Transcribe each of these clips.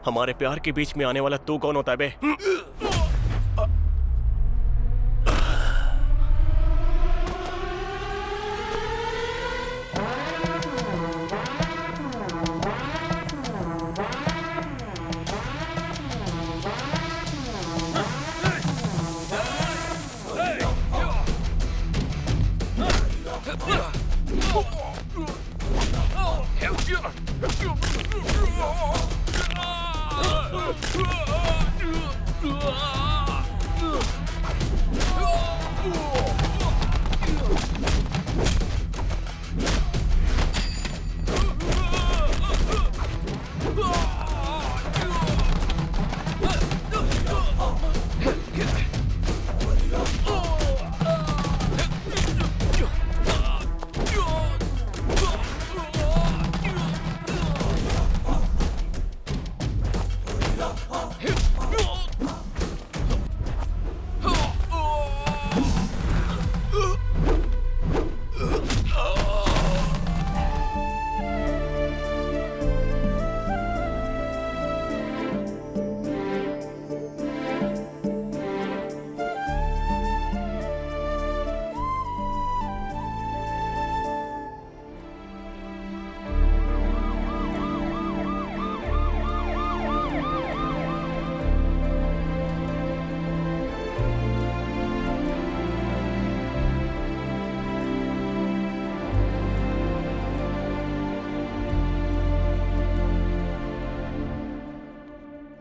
हमारे प्यार के बीच में आने वाला तू कौन होता है बे?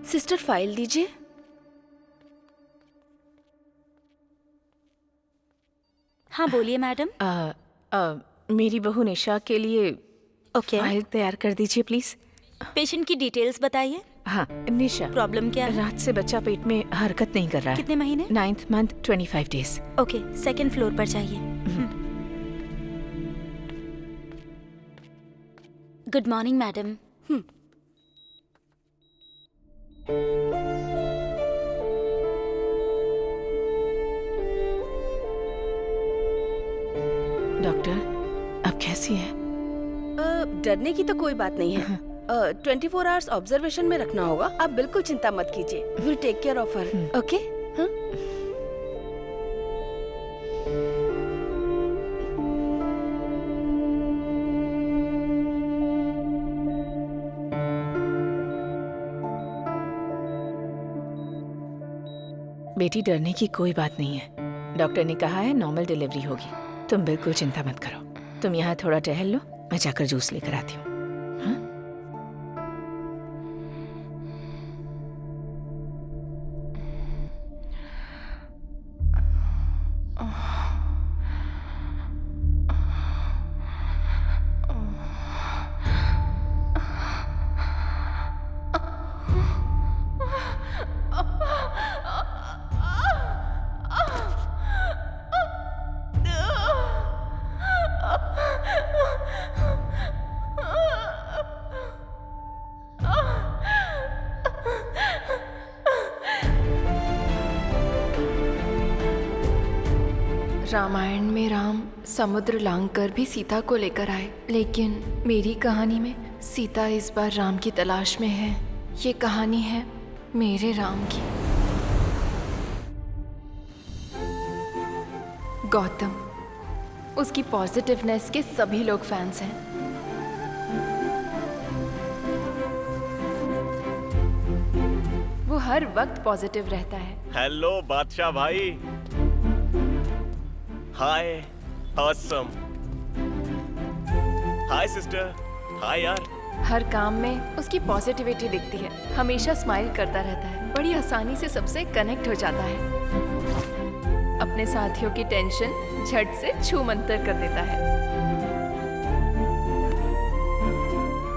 सिस्टर फाइल दीजिए। हाँ बोलिए मैडम। मेरी बहू निशा के लिए ओके। फाइल तैयार कर दीजिए प्लीज। पेशेंट की डिटेल्स बताइए। हाँ निशा, प्रॉब्लम क्या है? रात से बच्चा पेट में हरकत नहीं कर रहा है। कितने महीने? 9th month 25 days। Okay, second floor पर जाइए। Good morning madam. डॉक्टर अब कैसी है? डरने की तो कोई बात नहीं है। 24 आवर्स ऑब्जर्वेशन में रखना होगा। आप बिल्कुल चिंता मत कीजिए। Will take care of her. Okay? बेटी डरने की कोई बात नहीं है। डॉक्टर ने कहा है नॉर्मल डिलीवरी होगी। तुम बिल्कुल चिंता मत करो। तुम यहाँ थोड़ा टहल लो, मैं जाकर जूस लेकर आती हूँ। रामायण में राम समुद्र लांघकर भी सीता को लेकर आए, लेकिन मेरी कहानी में सीता इस बार राम की तलाश में है। ये कहानी है मेरे राम की। गौतम, उसकी पॉजिटिवनेस के सभी लोग फैंस हैं। वो हर वक्त पॉजिटिव रहता है। हेलो बादशाह भाई। हाय ऑसम। हाय सिस्टर। हाय यार। हर काम में उसकी पॉजिटिविटी दिखती है। हमेशा स्माइल करता रहता है। बड़ी आसानी से सबसे कनेक्ट हो जाता है। अपने साथियों की टेंशन झट से छू मंतर कर देता है।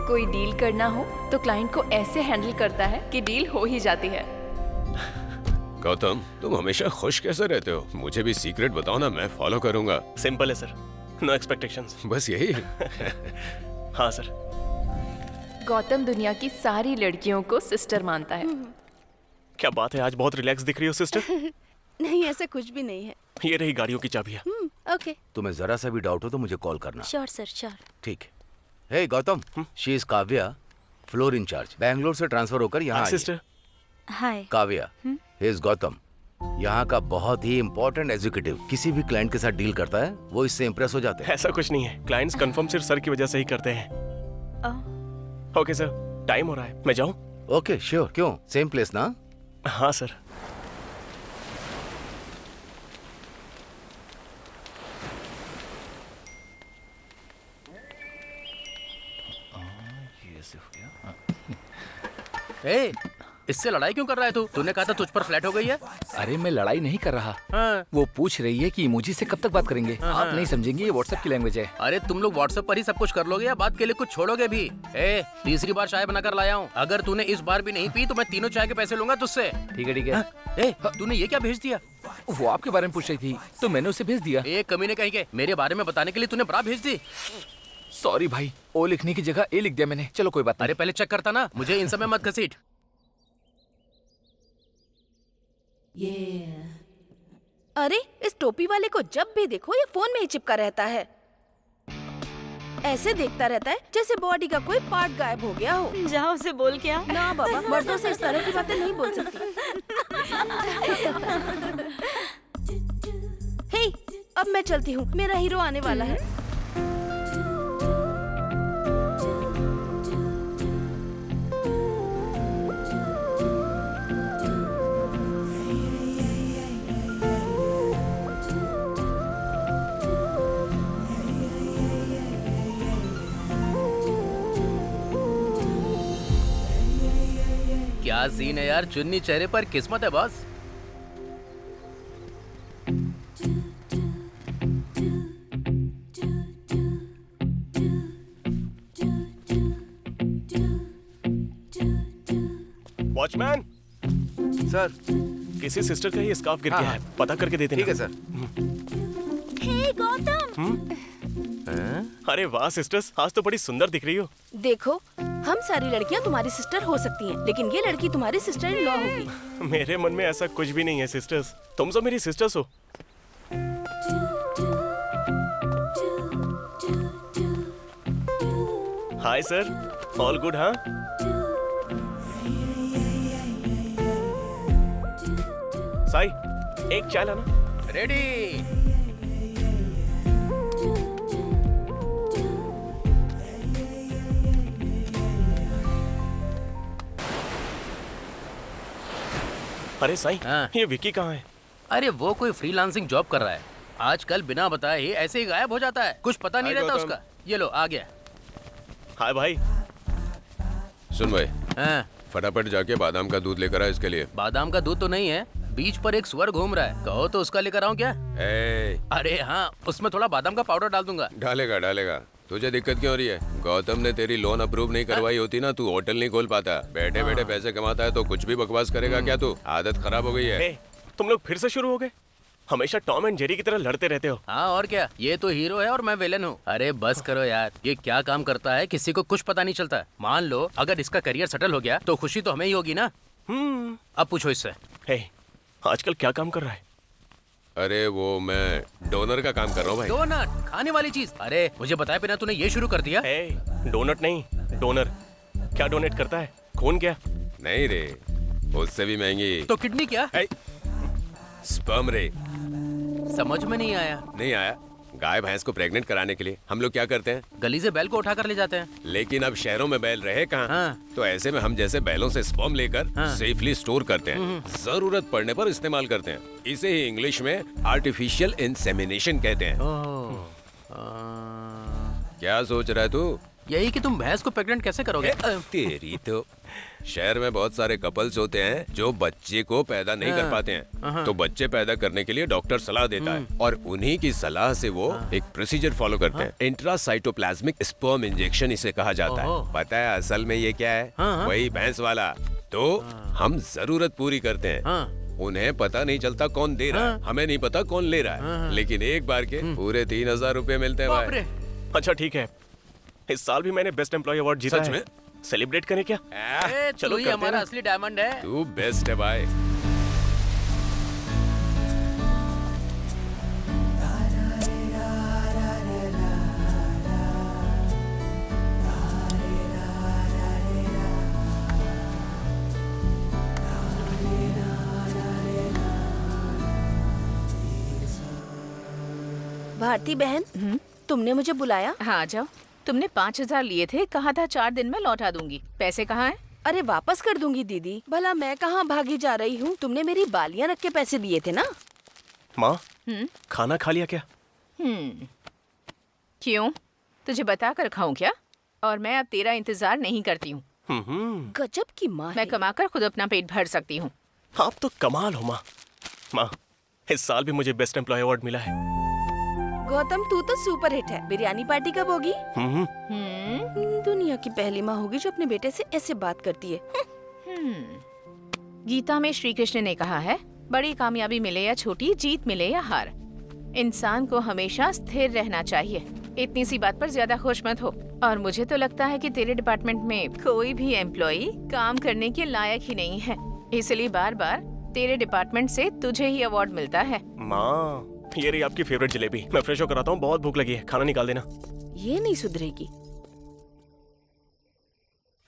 कोई डील करना हो तो क्लाइंट को ऐसे हैंडल करता है कि डील हो ही जाती है। गौतम, तुम हमेशा खुश कैसे रहते हो? मुझे भी सीक्रेट बताओ ना, मैं फॉलो करूंगा। सिंपल है सर, नो एक्सपेक्टेशंस। बस यही? हाँ सर। गौतम दुनिया की सारी लड़कियों को सिस्टर मानता है। क्या बात है, आज बहुत रिलैक्स दिख रही हो सिस्टर। नहीं, ऐसा कुछ भी नहीं है। ये रही गाड़ियों की चाबियाँ। ओके। तुम्हें जरा सा भी डाउट हो तो मुझे कॉल करना। Sure sir, sure. ठीक है। Hey Gautam, she is Kavya. Floor in-charge, Bangalore से ट्रांसफर होकर यहाँ आई है। Sister hi. Kavya, he is Gautam, यहाँ का बहुत ही इम्पोर्टेंट एग्जीक्यूटिव। किसी भी क्लाइंट के साथ डील करता है वो इससे इम्प्रेस हो जाते हैं। ऐसा कुछ नहीं है, क्लाइंट्स कंफर्म सिर्फ सर की वजह से ही करते हैं। ओके सर, टाइम हो रहा है, मैं जाऊं? ओके श्योर, क्यों? सेम प्लेस ना? हाँ सर। ए, इससे लड़ाई क्यों कर रहा है तू? तूने कहा था तुझ पर फ्लैट हो गई है। अरे मैं लड़ाई नहीं कर रहा। हाँ। वो पूछ रही है कि इमोजी से कब तक बात करेंगे। आप नहीं समझेंगे, ये व्हाट्सएप की लैंग्वेज है। अरे तुम लोग व्हाट्सएप पर ही सब कुछ कर लोगे या बात के लिए कुछ छोड़ोगे भी? ए, तीसरी बार चाय बनाकर लाया हूँ, अगर तूने इस बार भी नहीं पी तो मैं तीनों चाय के पैसे लूंगा तुझसे। ठीक है ठीक है। ए, तूने ये क्या भेज दिया? वो आपके बारे में पूछ रही थी तो मैंने उसे भेज दिया। एक कमीने कहीं के मेरे बारे में बताने के लिए तूने बड़ा भेज दी। सॉरी भाई, ओ लिखने की जगह ए लिख दिया मैंने। चलो कोई बात नहीं। अरे पहले चेक करता ना, मुझे इन समय मत घसीट। अरे इस टोपी वाले को जब भी देखो ये फोन में ही चिपका रहता है। ऐसे देखता रहता है जैसे बॉडी का कोई पार्ट गायब हो गया हो। जाओ उसे बोल के आओ। ना बाबा, मर्दों से इस तरह की बातें नहीं बोल सकती। हे, अब मैं चलती हूँ, मेरा हीरो आने वाला है। क्या सीन है यार, चुन्नी चेहरे पर, किस्मत है बॉस। Watchman sir. किसी सिस्टर का ही स्कार्फ गिर गया है, पता करके दे देना। ठीक है सर। हे गौतम। अरे वाह सिस्टर्स, आज तो बड़ी सुंदर दिख रही हो। देखो, हम सारी लड़कियां तुम्हारी सिस्टर हो सकती हैं, लेकिन ये लड़की तुम्हारी सिस्टर इन लॉ होगी। मेरे मन में ऐसा कुछ भी नहीं है सिस्टर्स, तुम सब मेरी सिस्टर्स हो। Hi sir, all good? हाँ साई, एक चाय लाना। रेडी। अरे साई, हाँ। ये विकी कहाँ है? अरे वो कोई फ्रीलांसिंग जॉब कर रहा है, आजकल बिना बताए ही ऐसे ही गायब हो जाता है, कुछ पता नहीं हाय रहता गौतम। उसका। ये लो आ गया। हाय भाई। सुन भाई, हाँ, फटाफट जाके बादाम का दूध लेकर आ इसके लिए। बादाम का दूध तो नहीं है, बीच पर एक सुअर घूम रहा है, कहो तो उसका लेकर आऊं क्या? अरे हाँ, उसमें थोड़ा बादाम का पाउडर डाल दूंगा। डालेगा डालेगा। तुझे दिक्कत क्यों हो रही है? गौतम ने तेरी लोन अप्रूव नहीं करवाई होती ना, तू होटल नहीं खोल पाता। बैठे बैठे पैसे कमाता है तो कुछ भी बकवास करेगा क्या तू? आदत खराब हो गई है। ए, तुम लोग फिर से शुरू हो गए? हमेशा टॉम एंड जेरी की तरह लड़ते रहते हो। हाँ और क्या, ये तो हीरो है और मैं विलेन हूँ। अरे बस करो यार, ये क्या काम करता है किसी को कुछ पता नहीं चलता। मान लो अगर इसका करियर सेटल हो गया तो खुशी तो हमें ही होगी ना। अब पूछो इससे। हे, आजकल क्या काम कर रहा है? अरे वो मैं डोनर का काम कर रहा हूँ भाई। डोनट, खाने वाली चीज। अरे मुझे बताए बिना तूने ये शुरू कर दिया? ए, डोनट नहीं, डोनर। क्या डोनेट करता है? खून क्या? नहीं रे, उससे भी महंगी। तो किडनी क्या? स्पर्म रे। समझ में नहीं आया। नहीं आया? गाय भैंस को प्रेग्नेंट कराने के लिए हम लोग क्या करते हैं? गली से बैल को उठाकर ले जाते हैं। लेकिन अब शहरों में बैल रहे कहाँ? हाँ। तो ऐसे में हम जैसे बैलों से स्पर्म लेकर सेफली स्टोर करते हैं, जरूरत पड़ने पर इस्तेमाल करते हैं। इसे ही इंग्लिश में आर्टिफिशियल इंसेमिनेशन कहते हैं। क्या सोच रहा है तू? यही कि तुम भैंस को प्रेग्नेंट कैसे करोगे? तेरी तो। शहर में बहुत सारे कपल्स होते हैं जो बच्चे को पैदा नहीं कर पाते हैं, तो बच्चे पैदा करने के लिए डॉक्टर सलाह देता है और उन्हीं की सलाह से वो एक प्रोसीजर फॉलो करते हैं। इंट्रासाइटोप्लाज्मिक स्पर्म इंजेक्शन इसे कहा जाता है। पता है असल में ये क्या है? वही भैंस वाला। तो हम जरूरत पूरी करते हैं। उन्हें पता नहीं चलता कौन दे रहा है, हमें नहीं पता कौन ले रहा है, लेकिन एक बार के पूरे 3000 रुपए मिलते हैं भाई। अच्छा ठीक है, इस साल भी मैंने बेस्ट एम्प्लॉय अवार्ड जीता है। सच में? सेलिब्रेट करें क्या? चलो ये हमारा असली डायमंड है। तू बेस्ट है भाई। भारती बहन, तुमने मुझे बुलाया? हाँ, आ जाओ। तुमने 5,000 लिए थे, कहा था 4 दिन में लौटा दूंगी। पैसे कहाँ हैं? अरे वापस कर दूंगी दीदी। भला मैं कहाँ भागी जा रही हूँ? तुमने मेरी बालियाँ रख के पैसे दिए थे ना? माँ, खाना खा लिया क्या? क्यों? तुझे बता कर खाऊं क्या? और मैं अब तेरा इंतजार नहीं करती हूँ। गजब की माँ मैं है। कमाकर खुद अपना पेट भर सकती हूँ। आप तो कमाल हो माँ। माँ, इस साल भी मुझे बेस्ट एम्प्लॉय अवार्ड मिला है। गौतम, तू तो सुपर हिट है। बिरयानी पार्टी कब होगी? दुनिया की पहली माँ होगी जो अपने बेटे से ऐसे बात करती है। गीता में श्री कृष्ण ने कहा है, बड़ी कामयाबी मिले या छोटी, जीत मिले या हार, इंसान को हमेशा स्थिर रहना चाहिए। इतनी सी बात पर ज्यादा खुश मत हो। और मुझे तो लगता है कि तेरे डिपार्टमेंट में कोई भी एम्प्लॉई काम करने के लायक ही नहीं है, इसलिए बार बार तेरे डिपार्टमेंट से तुझे ही अवार्ड मिलता है। माँ, ये रही आपकी फेवरेट जलेबी। मैं फ्रेश होकर आता हूँ, बहुत भूख लगी है, खाना निकाल देना। ये नहीं सुधरेगी।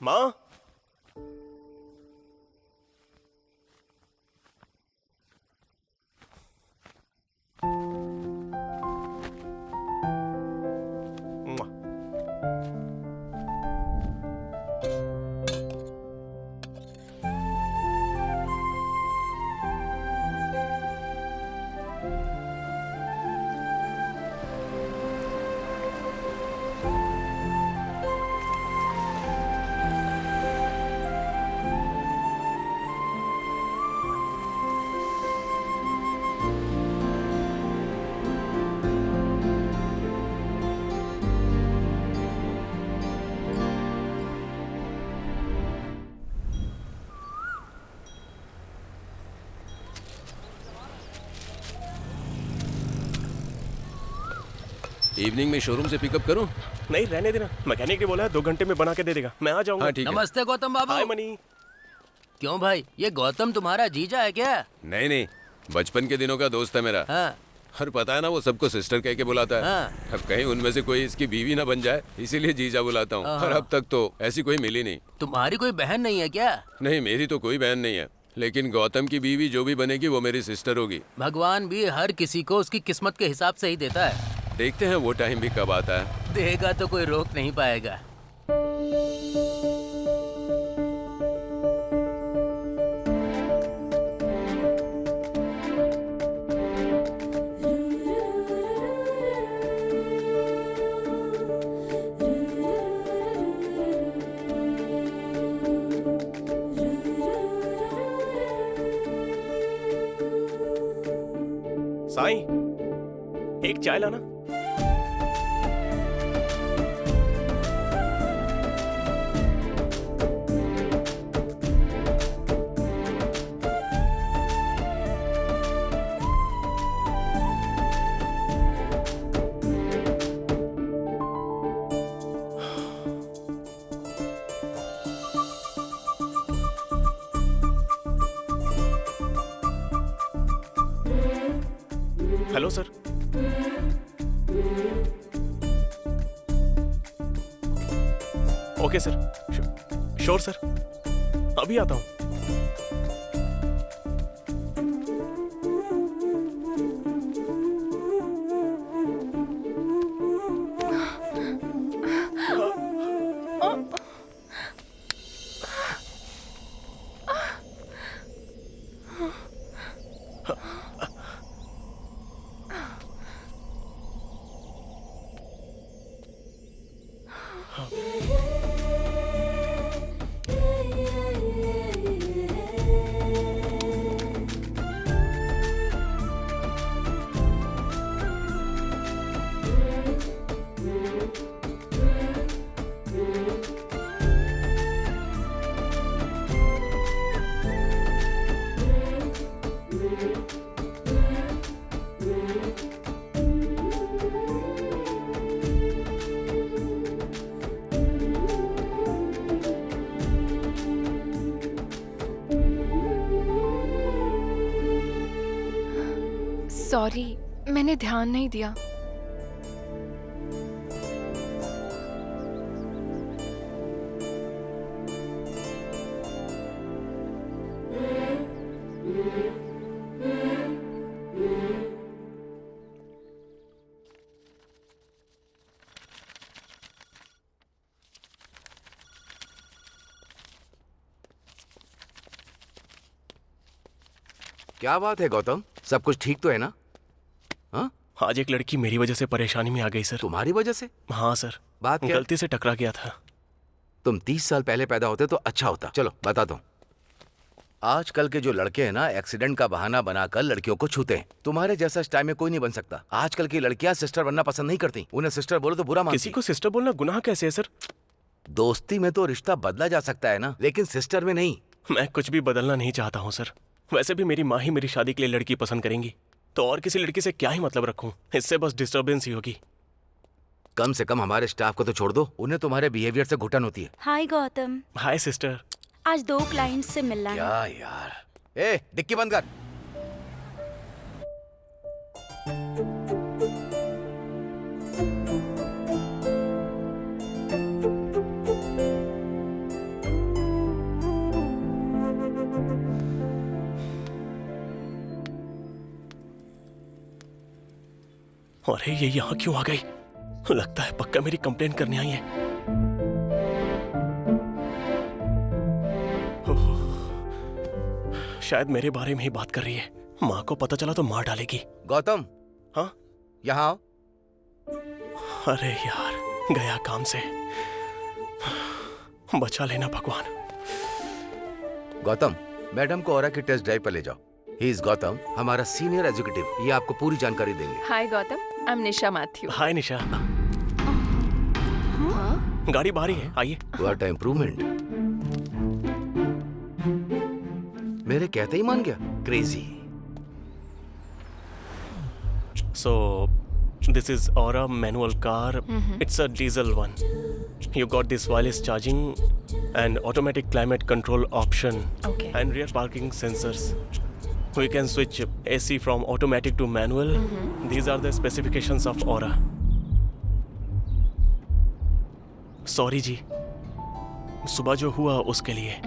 माँ, इवनिंग में शोरूम से पिकअप करूं? नहीं रहने देना, मैकेनिक ने बोला है 2 घंटे में बना के दे देगा। मैं आ जाऊंगा। हाँ ठीक है। नमस्ते गौतम हाय बाबू। मनी। क्यों भाई, ये गौतम तुम्हारा जीजा है क्या? नहीं नहीं, बचपन के दिनों का दोस्त है मेरा। हाँ। और पता है ना, वो सबको सिस्टर कह के बुलाता है। हाँ। अब कहीं उनमें से कोई इसकी बीवी ना बन जाए, इसीलिए जीजा बुलाता हूँ। और अब तक तो ऐसी कोई मिली नहीं। तुम्हारी कोई बहन नहीं है क्या? नहीं, मेरी तो कोई बहन नहीं है, लेकिन गौतम की बीवी जो भी बनेगी वो मेरी सिस्टर होगी। भगवान भी हर किसी को उसकी किस्मत के हिसाब से ही देता है। देखते हैं वो टाइम भी कब आता है। देगा तो कोई रोक नहीं पाएगा। साईं, एक चाय लाना। Hello sir. Okay sir, sure sir, अभी आता हूँ। सॉरी, मैंने ध्यान नहीं दिया। क्या बात है गौतम, सब कुछ ठीक तो है ना? हाँ, आज एक लड़की मेरी वजह से परेशानी में आ गई सर। तुम्हारी वजह से? हाँ सर, बात क्या? गलती से टकरा गया था। तुम 30 साल पहले पैदा होते तो अच्छा होता। चलो बताता हूँ। आजकल के जो लड़के हैं ना, एक्सीडेंट का बहाना बनाकर लड़कियों को छूते हैं। तुम्हारे जैसा इस टाइम में कोई नहीं बन सकता। आजकल की लड़कियां सिस्टर बनना पसंद नहीं करती। उन्हें सिस्टर बोलो तो बुरा मानती। किसी को सिस्टर बोलना गुनाह कैसे है सर? दोस्ती में तो रिश्ता बदला जा सकता है ना, लेकिन सिस्टर में नहीं। मैं कुछ भी बदलना नहीं चाहता हूँ सर। वैसे भी मेरी माँ ही मेरी शादी के लिए लड़की पसंद करेंगी, तो और किसी लड़की से क्या ही मतलब रखूं? इससे बस डिस्टर्बेंस ही होगी। कम से कम हमारे स्टाफ को तो छोड़ दो, उन्हें तुम्हारे बिहेवियर से घुटन होती है। हाय गौतम, हाय सिस्टर। आज 2 क्लाइंट्स से मिलना है। क्या यार, ए डिक्की बंद कर। अरे ये यहाँ क्यों आ गई? लगता है पक्का मेरी कंप्लेंट करने आई है। शायद मेरे बारे में ही बात कर रही है। माँ को पता चला तो मार डालेगी। गौतम, हाँ यहाँ आओ। अरे यार, गया काम से। बचा लेना भगवान। गौतम, मैडम को ऑरा की टेस्ट ड्राइव पर ले जाओ। ही इज गौतम, हमारा सीनियर एग्जीक्यूटिव। ये आपको पूरी जानकारी देंगे। Hi Gautam, I am Nisha Matthew. Hi Nisha. गाड़ी बाहर ही है, आइए। What improvement. मेरे कहते ही मान गया। Crazy. So, this is Aura manual car. It's a diesel one. You got this wireless charging and automatic climate control option. Okay. And rear parking sensors. We can switch AC from automatic to manual. These are the specifications of Aura. Sorry जी, सुबह जो हुआ उसके लिए।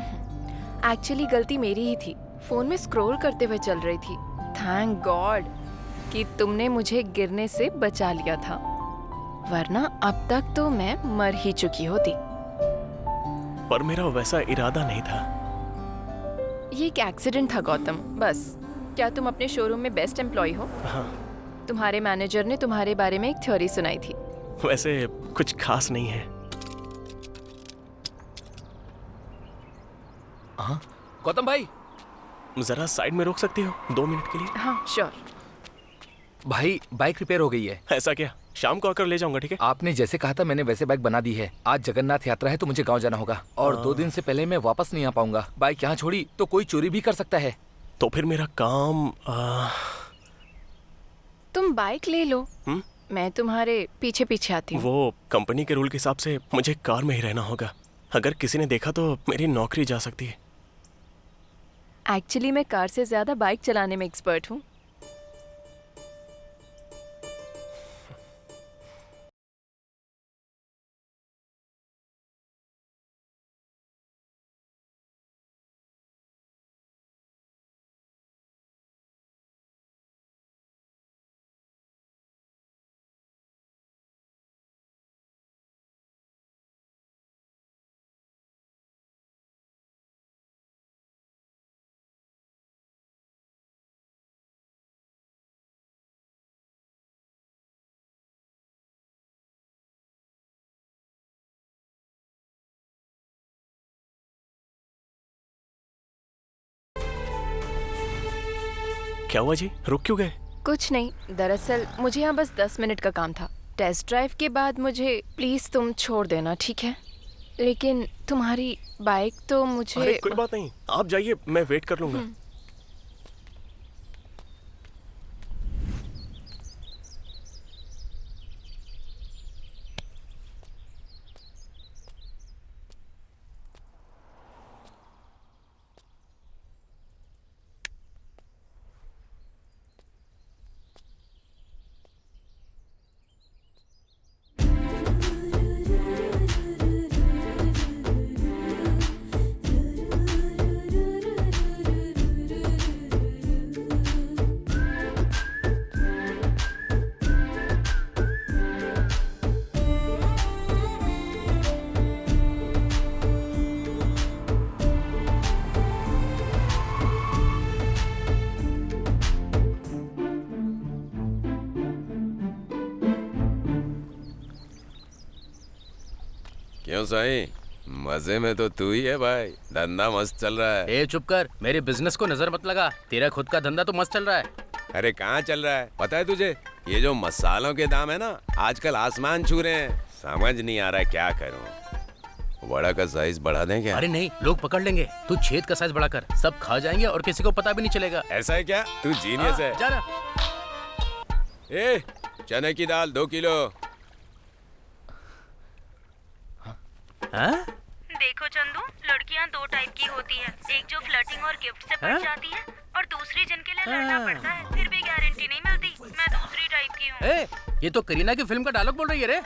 Actually गलती मेरी ही थी। Phone में scroll करते हुए चल रही थी। थैंक गॉड कि तुमने मुझे गिरने से बचा लिया था, वरना अब तक तो मैं मर ही चुकी होती। पर मेरा वैसा इरादा नहीं था। ये एक एक्सीडेंट था गौतम, बस। क्या तुम अपने शोरूम में बेस्ट एम्प्लॉय हो? हाँ। तुम्हारे मैनेजर ने तुम्हारे बारे में एक थ्योरी सुनाई थी। वैसे कुछ खास नहीं है। हाँ गौतम भाई, जरा साइड में रोक सकती हो 2 मिनट के लिए? हाँ श्योर। भाई बाइक रिपेयर हो गई है। ऐसा क्या? शाम को आकर ले जाऊंगा, ठीक है? आपने जैसे कहा था मैंने वैसे बाइक बना दी है। आज जगन्नाथ यात्रा है तो मुझे गांव जाना होगा और 2 दिन से पहले मैं वापस नहीं आ पाऊंगा। बाइक यहाँ छोड़ी तो कोई चोरी भी कर सकता है। तो फिर मेरा काम तुम बाइक ले लो। मैं तुम्हारे पीछे पीछे आती हूँ। वो कंपनी के रूल के हिसाब से मुझे कार में ही रहना होगा। अगर किसी ने देखा तो मेरी नौकरी जा सकती है। एक्चुअली मैं कार से ज्यादा बाइक चलाने में एक्सपर्ट हूँ। क्या हुआ जी, रुक क्यों गए? कुछ नहीं, दरअसल मुझे यहाँ बस 10 मिनट का काम था। टेस्ट ड्राइव के बाद मुझे प्लीज तुम छोड़ देना, ठीक है? लेकिन तुम्हारी बाइक तो मुझे। अरे कोई बात नहीं, आप जाइए, मैं वेट कर लूंगा। क्यों साईं, मजे में तो तू ही है भाई, धंधा मस्त चल रहा है। ए चुप कर, मेरे बिजनेस को नजर मत लगा। तेरा खुद का धंधा तो मस्त चल रहा है। अरे कहाँ चल रहा है पता है तुझे? ये जो मसालों के दाम है ना, आजकल आसमान छू रहे हैं। समझ नहीं आ रहा है क्या करूं। वड़ा का साइज बढ़ा दें क्या? अरे नहीं, लोग पकड़ लेंगे। तू छेद का साइज बढ़ाकर, सब खा जाएंगे और किसी को पता भी नहीं चलेगा। ऐसा है क्या? तू जीनियस है। जा ना। ए, चने की दाल 2 किलो। हाँ? देखो चंदू, लड़कियां 2 टाइप की होती है, एक जो फ्लर्टिंग और गिफ्ट से पड़ जाती है और दूसरी जिनके लिए लड़ना पड़ता है फिर भी गारंटी नहीं मिलती। मैं दूसरी टाइप की हूँ। ए, ये तो करीना की फिल्म का डायलॉग बोल रही है रे।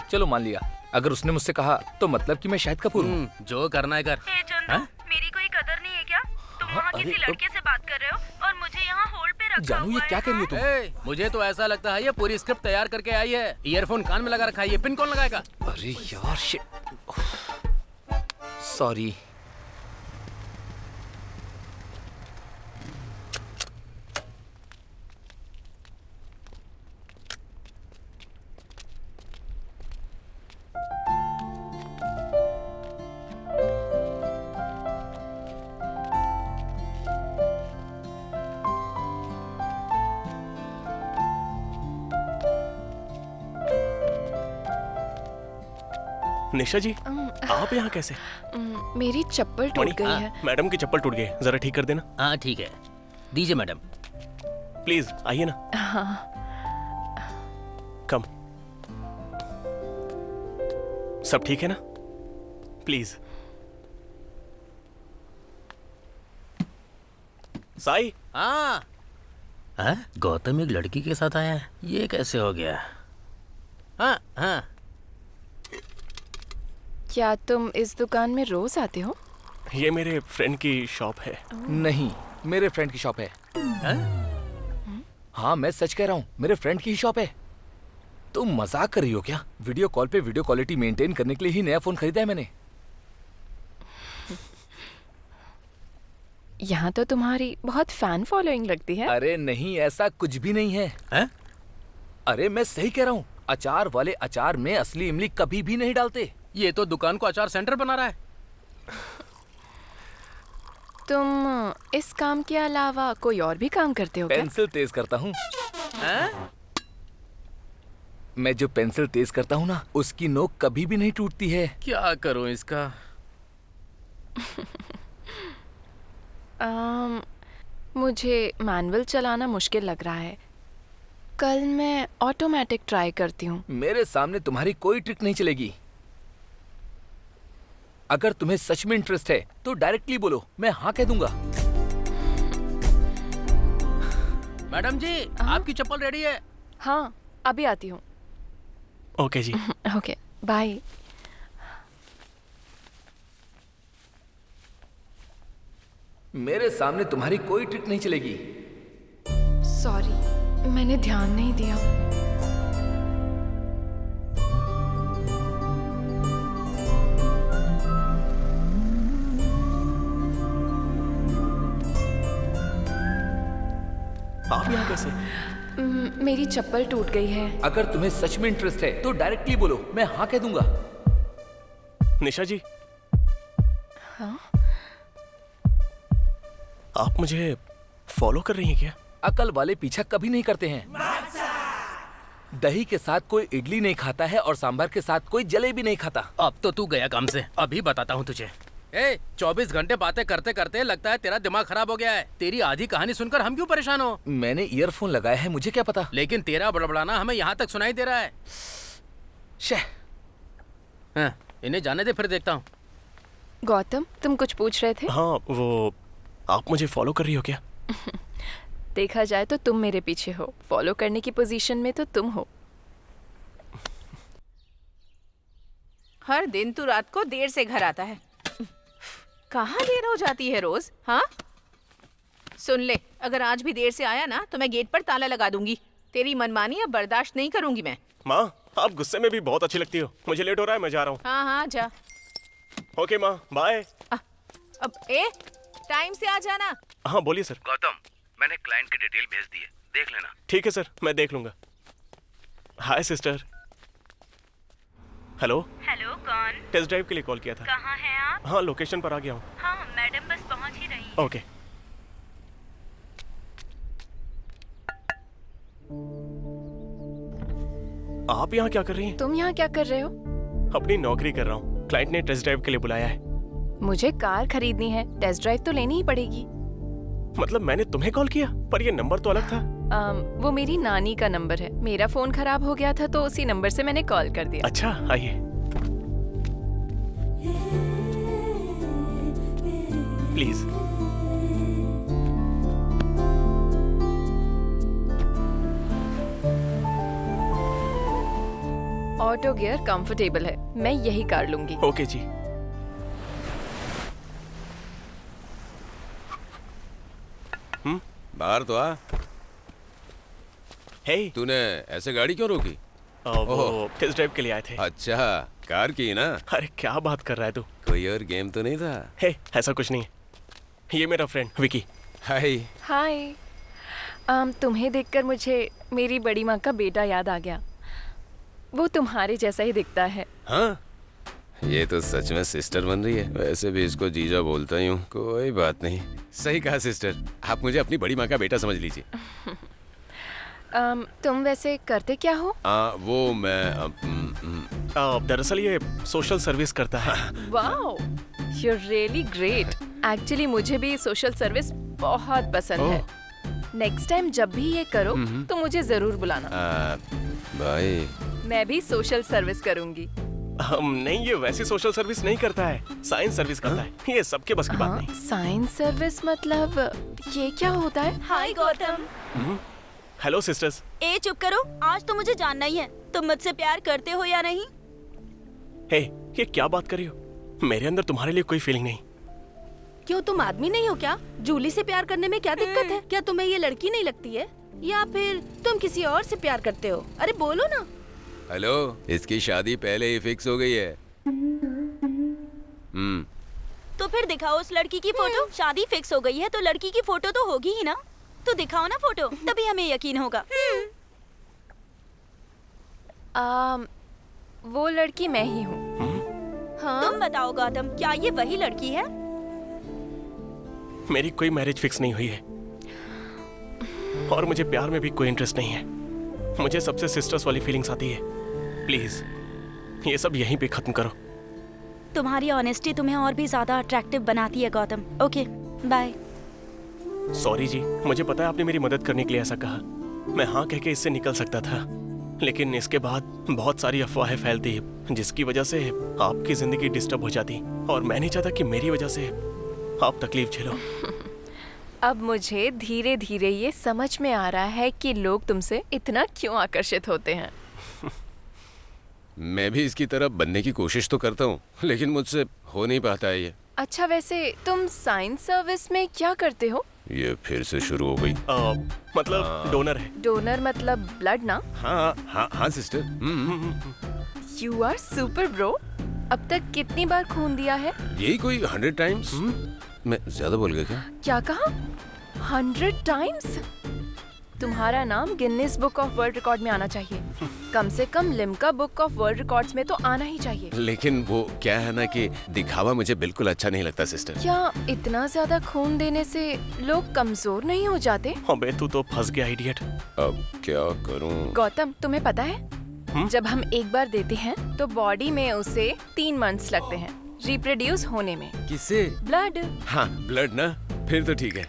चलो मान लिया, अगर उसने मुझसे कहा तो मतलब कि मैं शाहिद कपूर हूँ। जो करना है कर। ए चंदू, मेरी कोई कदर नहीं है क्या? तुम वहाँ किसी लड़के से बात कर रहे हो और मुझे यहाँ होल्ड पे रखा जानू, ये हुआ क्या है। कर रही हो तुम? ए, मुझे तो ऐसा लगता है ये पूरी स्क्रिप्ट तैयार करके आई है। ईयरफोन कान में लगा रखा है, ये पिन कौन लगाएगा? अरे यार शिट, सॉरी। निशा जी, आप यहाँ कैसे? मेरी चप्पल टूट मणि, गई है। मैडम की चप्पल टूट गई है, जरा ठीक कर देना हाँ ठीक है, दीजिए मैडम। प्लीज। आइए ना। कम। सब ठीक है ना? प्लीज। साई। हाँ, गौतम एक लड़की के साथ आया है, ये कैसे हो गया? हाँ हाँ। क्या तुम इस दुकान में रोज आते हो? ये मेरे फ्रेंड की शॉप है। नहीं, मेरे फ्रेंड की शॉप है। हाँ मैं सच कह रहा हूँ, मेरे फ्रेंड की ही शॉप है। तुम मजाक कर रही हो क्या? वीडियो कॉल पे वीडियो क्वालिटी मेंटेन करने के लिए ही नया फोन खरीदा है मैंने। यहाँ तो तुम्हारी बहुत फैन फॉलोइंग लगती है। अरे नहीं, ऐसा कुछ भी नहीं है। अरे मैं सही कह रहा हूँ, अचार वाले अचार में असली इमली कभी भी नहीं डालते। ये तो दुकान को अचार सेंटर बना रहा है। तुम इस काम के अलावा कोई और भी काम करते हो क्या? पेंसिल तेज करता हूँ। मैं जो पेंसिल तेज करता हूँ ना, उसकी नोक कभी भी नहीं टूटती है। क्या करूँ इसका? मुझे मैनुअल चलाना मुश्किल लग रहा है। कल मैं ऑटोमेटिक ट्राई करती हूँ। मेरे सामने तुम्हारी कोई ट्रिक नहीं चलेगी। अगर तुम्हें सच में इंटरेस्ट है तो डायरेक्टली बोलो, मैं हाँ कह दूंगा। मैडम जी, आपकी चप्पल रेडी है। हाँ, अभी आती हूँ। ओके जी। Okay, bye. मेरे सामने तुम्हारी कोई ट्रिक नहीं चलेगी। सॉरी, मैंने ध्यान नहीं दिया। आप यहाँ कैसे? मेरी चप्पल टूट गई है। अगर तुम्हें सच में इंटरेस्ट है तो डायरेक्टली बोलो, मैं हाँ कह दूंगा। निशा जी। हाँ? आप मुझे फॉलो कर रही हैं क्या? अकल वाले पीछा कभी नहीं करते हैं। दही के साथ कोई इडली नहीं खाता है और सांभर के साथ कोई जलेबी नहीं खाता। अब तो तू गया काम से, अभी बताता हूँ तुझे। 24 घंटे बातें करते करते लगता है तेरा दिमाग खराब हो गया है। तेरी आधी कहानी सुनकर हम क्यों परेशान हो? मैंने ईयरफोन लगाया है, मुझे क्या पता। लेकिन तेरा बड़बड़ाना हमें यहाँ तक सुनाई दे रहा है। हाँ, इन्हें जाने दे, फिर देखता हूँ। गौतम, तुम कुछ पूछ रहे थे? हाँ, वो आप मुझे फॉलो कर रही हो क्या? देखा जाए तो तुम मेरे पीछे हो, फॉलो करने की पोजीशन में तो तुम हो। हर दिन तू रात को देर से घर आता है। कहाँ देर हो जाती है रोज? हाँ, सुन ले, अगर आज भी देर से आया ना तो मैं गेट पर ताला लगा दूंगी। तेरी मनमानी अब बर्दाश्त नहीं करूंगी मैं। माँ, आप गुस्से में भी बहुत अच्छी लगती हो। मुझे लेट हो रहा है, मैं जा रहा हूँ। हाँ हाँ जा। ओके माँ, बाय। अब टाइम से आ जाना। हाँ बोलिए सर। गौतम, मैंने क्लाइंट की डिटेल भेज दी है, देख लेना। ठीक है सर, मैं देख लूंगा। हाय सिस्टर। हेलो। हेलो हेलो, कौन? टेस्ट ड्राइव के लिए कॉल किया था। कहाँ हैं आप? हाँ, लोकेशन पर आ गया हूँ। हाँ, मैडम बस पहुँच ही रही हैं। ओके। आप यहाँ क्या कर रही हैं? तुम यहाँ क्या कर रहे हो? अपनी नौकरी कर रहा हूँ। क्लाइंट ने टेस्ट ड्राइव के लिए बुलाया है। मुझे कार खरीदनी है, टेस्ट ड्राइव तो लेनी ही पड़ेगी। मतलब मैंने तुम्हें कॉल किया, पर ये नंबर तो अलग था। वो मेरी नानी का नंबर है। मेरा फोन खराब हो गया था तो उसी नंबर से मैंने कॉल कर दिया। अच्छा, आइए। प्लीज। ऑटो गियर कंफर्टेबल है, मैं यही कार लूंगी। ओके जी। बाहर तो आ। हे, तूने ऐसे गाड़ी क्यों रोकी? वो टेस्ट ड्राइव के लिए आए थे। अच्छा, कार की ना? अरे क्या बात कर रहा है तू? कोई और गेम तो नहीं था? हे, ऐसा कुछ नहीं है। ये मेरा फ्रेंड विकी। हाय। हाय। तुम्हें देखकर मुझे मेरी बड़ी माँ का बेटा याद आ गया। वो तुम्हारे जैसा ही दिखता है। हाँ, ये तो सच में सिस्टर बन रही है। वैसे भी इसको जीजा बोलता ही हूँ। कोई बात नहीं। सही कहा सिस्टर, आप मुझे अपनी बड़ी माँ का बेटा समझ लीजिए। तुम वैसे करते क्या हो? वो मैं दरअसल ये सोशल सर्विस करता है। Wow, you are really great. Actually मुझे भी सोशल सर्विस बहुत पसंद है। नेक्स्ट टाइम जब भी ये करो तो मुझे जरूर बुलाना। भाई, मैं भी सोशल सर्विस करूंगी। नहीं, ये वैसी सोशल सर्विस नहीं करता है, साइंस सर्विस करता है। ये सबके बस की बात नहीं। साइंस सर्विस मतलब ये क्या होता है? हाय गौतम। Hello sisters. ए चुप करो, आज तो मुझे जानना ही है, तुम मुझसे प्यार करते हो या नहीं? हे, ये क्या बात कर रही हो? मेरे अंदर तुम्हारे लिए कोई फीलिंग नहीं। क्यों, तुम आदमी नहीं हो क्या? जूली से प्यार करने में क्या दिक्कत है? क्या तुम्हें ये लड़की नहीं लगती है, या फिर तुम किसी और से प्यार करते हो? अरे बोलो ना। हेलो, इसकी शादी पहले ही फिक्स हो गई है। तो फिर दिखाओ उस लड़की की फोटो। शादी फिक्स हो गई है तो लड़की की फोटो तो होगी ही ना। तो दिखाओ ना फोटो, तभी हमें यकीन होगा। वो लड़की मैं ही हूँ। हाँ? तुम बताओ गौतम, क्या ये वही लड़की है? मेरी कोई मैरिज फिक्स नहीं हुई है और मुझे प्यार में भी कोई इंटरेस्ट नहीं है। मुझे सबसे सिस्टर्स वाली फीलिंग्स आती है। प्लीज ये सब यहीं पे खत्म करो। तुम्हारी ऑनेस्टी तुम्हें और भी ज्यादा अट्रैक्टिव बनाती है गौतम। Okay, bye. सॉरी जी, मुझे पता है आपने मेरी मदद करने के लिए ऐसा कहा। मैं हाँ कह के इससे निकल सकता था, लेकिन इसके बाद बहुत सारी अफवाहें फैलती जिसकी वजह से आपकी जिंदगी डिस्टर्ब हो जाती और मैं नहीं चाहता कि मेरी वजह से आप तकलीफ झेलो। अब मुझे धीरे धीरे ये समझ में आ रहा है कि लोग तुमसे इतना क्यों आकर्षित होते हैं। मैं भी इसकी तरफ बनने की कोशिश तो करता हूँ, लेकिन मुझसे हो नहीं पाता है ये। अच्छा, वैसे तुम साइंस सर्विस में क्या करते हो? ये फिर से शुरू हो गई। मतलब डोनर है। डोनर मतलब ब्लड ना? हाँ हाँ हाँ sister. You are super bro. अब तक कितनी बार खून दिया है? यही कोई 100 टाइम्स। मैं ज्यादा बोल गया क्या? क्या कहा? 100 टाइम्स? तुम्हारा नाम Guinness book of world record में आना चाहिए। कम से कम Limca book of world records में तो आना ही चाहिए। लेकिन वो क्या है ना कि दिखावा मुझे बिल्कुल अच्छा नहीं लगता सिस्टर। क्या इतना ज्यादा खून देने से लोग कमजोर नहीं हो जाते? अबे तू तो फंस गया इडियट। अब क्या करूं? गौतम, तुम्हें पता है जब हम एक बार देते हैं तो बॉडी में उसे 3 मंथ्स लगते हैं रिप्रोड्यूस होने में। किसे? ब्लड। हाँ, ब्लड ना, फिर तो ठीक है।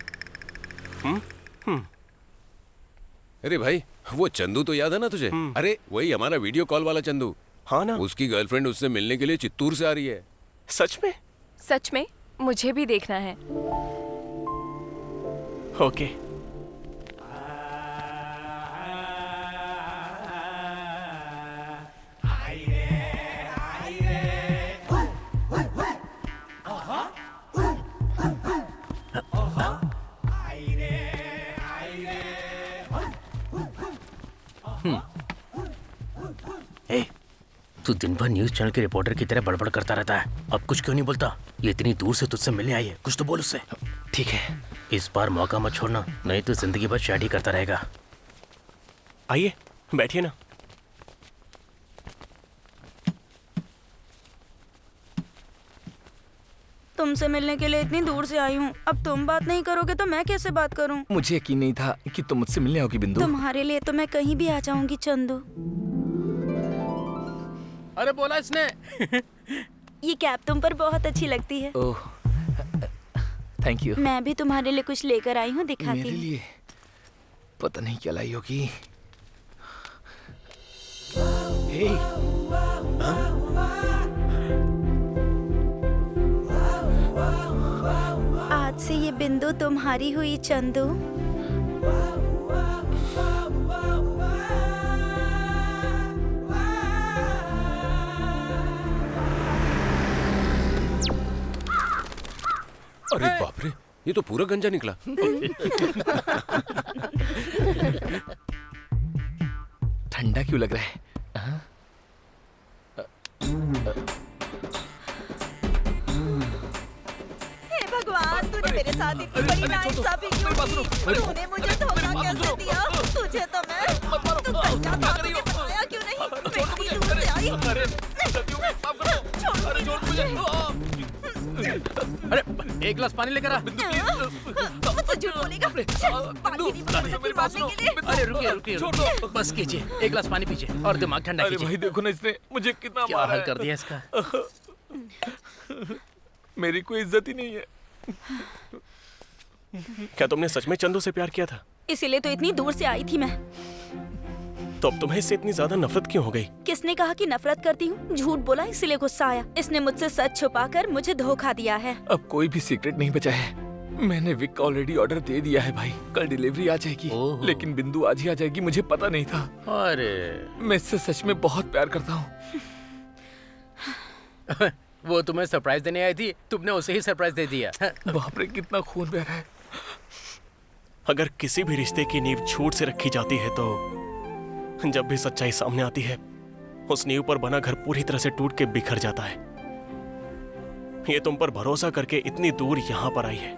अरे भाई, वो चंदू तो याद है ना तुझे? अरे वही हमारा वीडियो कॉल वाला चंदू। हाँ ना। उसकी गर्लफ्रेंड उससे मिलने के लिए चित्तूर से आ रही है। सच में? सच में, मुझे भी देखना है। ओके। तू दिन भर न्यूज चैनल के रिपोर्टर की तरह बड़बड़ करता रहता है, अब कुछ क्यों नहीं बोलता? ये इतनी दूर से तुझसे मिलने आई है, कुछ तो बोल उससे। ठीक है, इस बार मौका मत छोड़ना, नहीं तो जिंदगी भर चैट ही करता रहेगा। आइए बैठिए ना। तुमसे मिलने के लिए इतनी दूर से आई हूँ। अब तुम बात नहीं करोगे तो मैं कैसे बात करूँ? मुझे यकीन नहीं था कि तुम मुझसे मिलने आओगी बिंदु। तुम्हारे लिए तो मैं कहीं भी आ जाऊंगी चंदू। अरे बोला इसने। ये कैप तुम पर बहुत अच्छी लगती है। ओह, थैंक यू। मैं भी तुम्हारे लिए कुछ लेकर आई हूँ, दिखाती मेरे हूँ। लिए पता नहीं क्या लाई होगी। हे, आज से ये बिंदु तुम्हारी हुई चंदू। अरे बाप रे, ये तो पूरा गंजा निकला। ठंडा क्यों लग रहा है? हे भगवान, तूने मेरे साथ इतनी बड़ी नाइंसाफी क्यों की? तूने मुझे धोखा कैसे दिया? तुझे तो मैं तू कच्चा था, तुझे बताया क्यों नहीं? मैं इतनी दूर से आई। छोड़ मुझे। अरे एक गिलास पानी लेकर आ। मुझसे झूठ बोलेगा? पानी नहीं बचा सकती मारने के लिए। अरे रुकिए, बस कीजिए, एक गिलास पानी पीजिए और दिमाग ठंडा कीजिए। भाई देखो ना, इसने मुझे कितना क्या मारा हाल है। कर दिया इसका। मेरी कोई इज्जत ही नहीं है। क्या तुमने सच में चंदू से प्यार किया था? इसीलिए तो इतनी दूर से आई थी मैं। तो अब तुम्हें इससे इतनी ज्यादा नफरत क्यों हो गई? किसने कहा कि नफरत करती हूँ? झूठ बोला इसीलिए गुस्सा आया। इसने मुझसे सच छुपाकर मुझे धोखा दिया है। अब कोई भी सीक्रेट नहीं बचा है। मैंने विक का ऑलरेडी ऑर्डर दे दिया है भाई। कल डिलीवरी आ जाएगी, ओहो। लेकिन बिंदु आज ही आ जाएगी। मुझे पता नहीं था। अरे मैं इससे सच में बहुत प्यार करता हूँ। वो तुम्हें सरप्राइज देने आई थी, तुमने उसे ही सरप्राइज दे दिया। बाप रे, कितना खून बह रहा है। अगर किसी भी रिश्ते की नींव झूठ से रखी जाती है तो जब भी सच्चाई सामने आती है उस नींव पर बना घर पूरी तरह से टूट के बिखर जाता है। ये तुम पर भरोसा करके इतनी दूर यहाँ पर आई है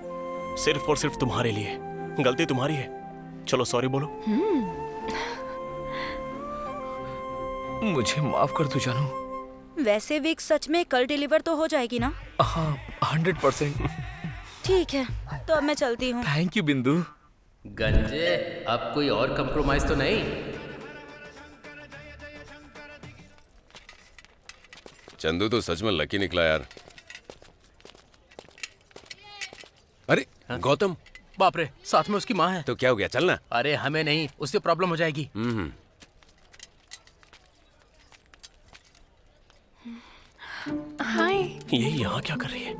सिर्फ और सिर्फ तुम्हारे लिए। गलती तुम्हारी है, चलो सॉरी बोलो। मुझे माफ कर दो जानू। वैसे वीक सच में कल डिलीवर तो हो जाएगी ना? हाँ, 100%। ठीक है, तो अब मैं चलती हूँ। थैंक यू बिंदु। गंजे, अब कोई और कंप्रोमाइज तो नहीं? चंदू तो सच में लकी निकला यार। अरे गौतम, बाप रे, साथ में उसकी माँ है। तो क्या हो गया, चलना। अरे हमें नहीं, उससे प्रॉब्लम हो जाएगी। हाय। ये यहाँ क्या कर रही है?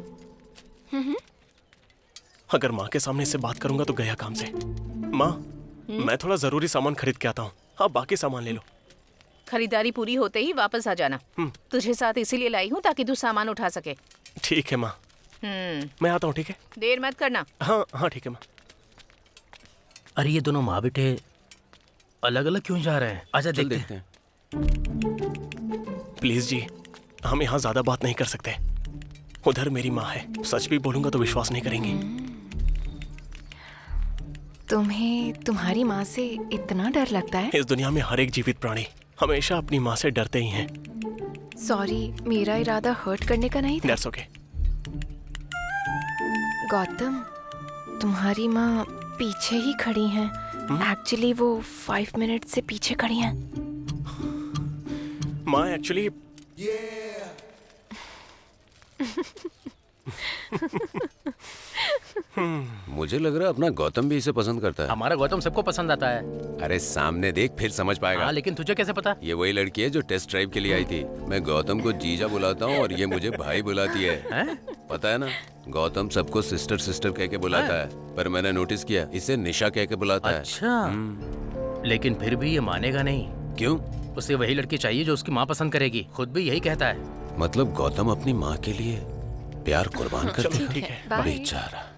अगर माँ के सामने इससे बात करूंगा तो गया काम से। माँ, मैं थोड़ा जरूरी सामान खरीद के आता हूँ, आप बाकी सामान ले लो। खरीदारी पूरी होते ही वापस आ जाना। तुझे साथ इसीलिए लाई हूँ ताकि तू सामान उठा सके। ठीक है माँ, मैं आता हूँ। ठीक है, देर मत करना। हाँ हाँ ठीक है माँ। अरे ये दोनों माँ बेटे अलग अलग क्यों जा रहे हैं? आजा देखते हैं। प्लीज जी, हम यहाँ ज्यादा बात नहीं कर सकते। उधर मेरी माँ है, सच भी बोलूंगा तो विश्वास नहीं करेंगी। तुम्हें तुम्हारी माँ से इतना डर लगता है? इस दुनिया में हर एक जीवित प्राणी हमेशा अपनी माँ से डरते ही हैं। सॉरी, मेरा इरादा हर्ट करने का नहीं था। That's okay. गौतम, तुम्हारी माँ पीछे ही खड़ी हैं। एक्चुअली वो 5 मिनट से पीछे खड़ी हैं। माँ एक्चुअली मुझे लग रहा है अपना गौतम भी इसे पसंद करता है। हमारा गौतम सबको पसंद आता है। अरे सामने देख, फिर समझ पाएगा। हाँ, लेकिन तुझे कैसे पता? ये वही लड़की है जो टेस्ट ड्राइव के लिए आई थी। मैं गौतम को जीजा बुलाता हूँ और ये मुझे भाई बुलाती है। पता है ना, गौतम सबको सिस्टर सिस्टर कह के बुलाता है, पर मैंने नोटिस किया इसे निशा कह के बुलाता है। अच्छा, लेकिन फिर भी ये मानेगा नहीं। क्यों? उसे वही लड़की चाहिए जो उसकी माँ पसंद करेगी। खुद भी यही कहता है। मतलब गौतम अपनी माँ के लिए प्यार कुर्बान कर चलो देगा। ठीक है। बाय। बेचारा।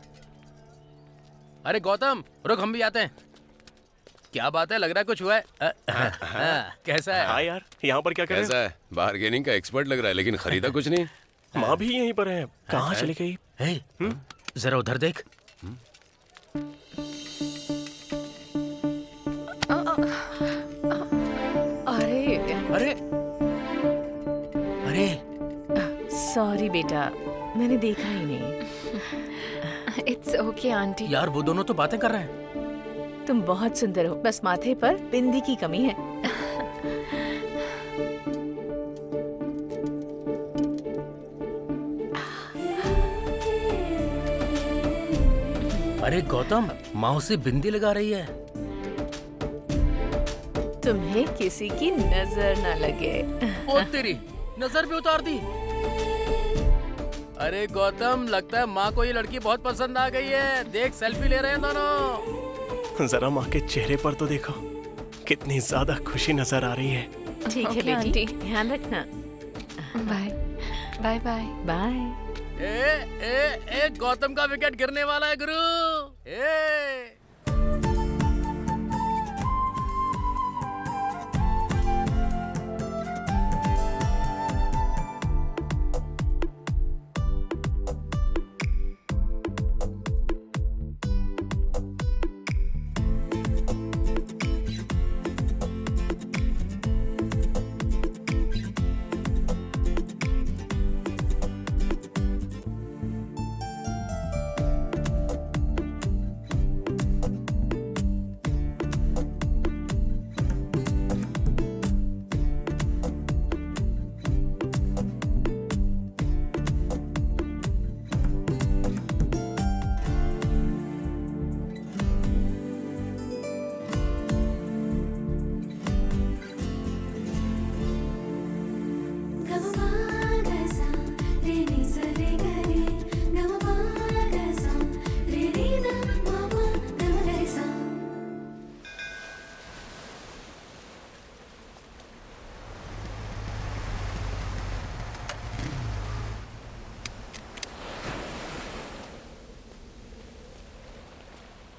अरे गौतम रुक, हम भी आते हैं। क्या बात है, लग रहा है कुछ हुआ है। कैसा है? हाँ यार, यहाँ पर क्या कर रहे कैसा है? बार्गेनिंग का एक्सपर्ट लग रहा है, लेकिन खरीदा कुछ नहीं। हो? माँ भी यहीं पर है, कहाँ चली गई? हे, जरा उधर देख। अरे अरे अरे सॉरी बेटा, मैंने देखा ही नहीं। It's okay aunty. यार वो दोनों तो बातें कर रहे हैं। तुम बहुत सुंदर हो, बस माथे पर बिंदी की कमी है। अरे गौतम, मौसी बिंदी लगा रही है। तुम्हें किसी की नजर न लगे। ओ तेरी नजर भी उतार दी। अरे गौतम, लगता है माँ को ये लड़की बहुत पसंद आ गई है। देख सेल्फी ले रहे हैं दोनों। जरा माँ के चेहरे पर तो देखो, कितनी ज्यादा खुशी नजर आ रही है। ठीक है ओके, बेटी, आंटी। ध्यान रखना। Bye bye bye. बाय। ए गौतम का विकेट गिरने वाला है गुरु।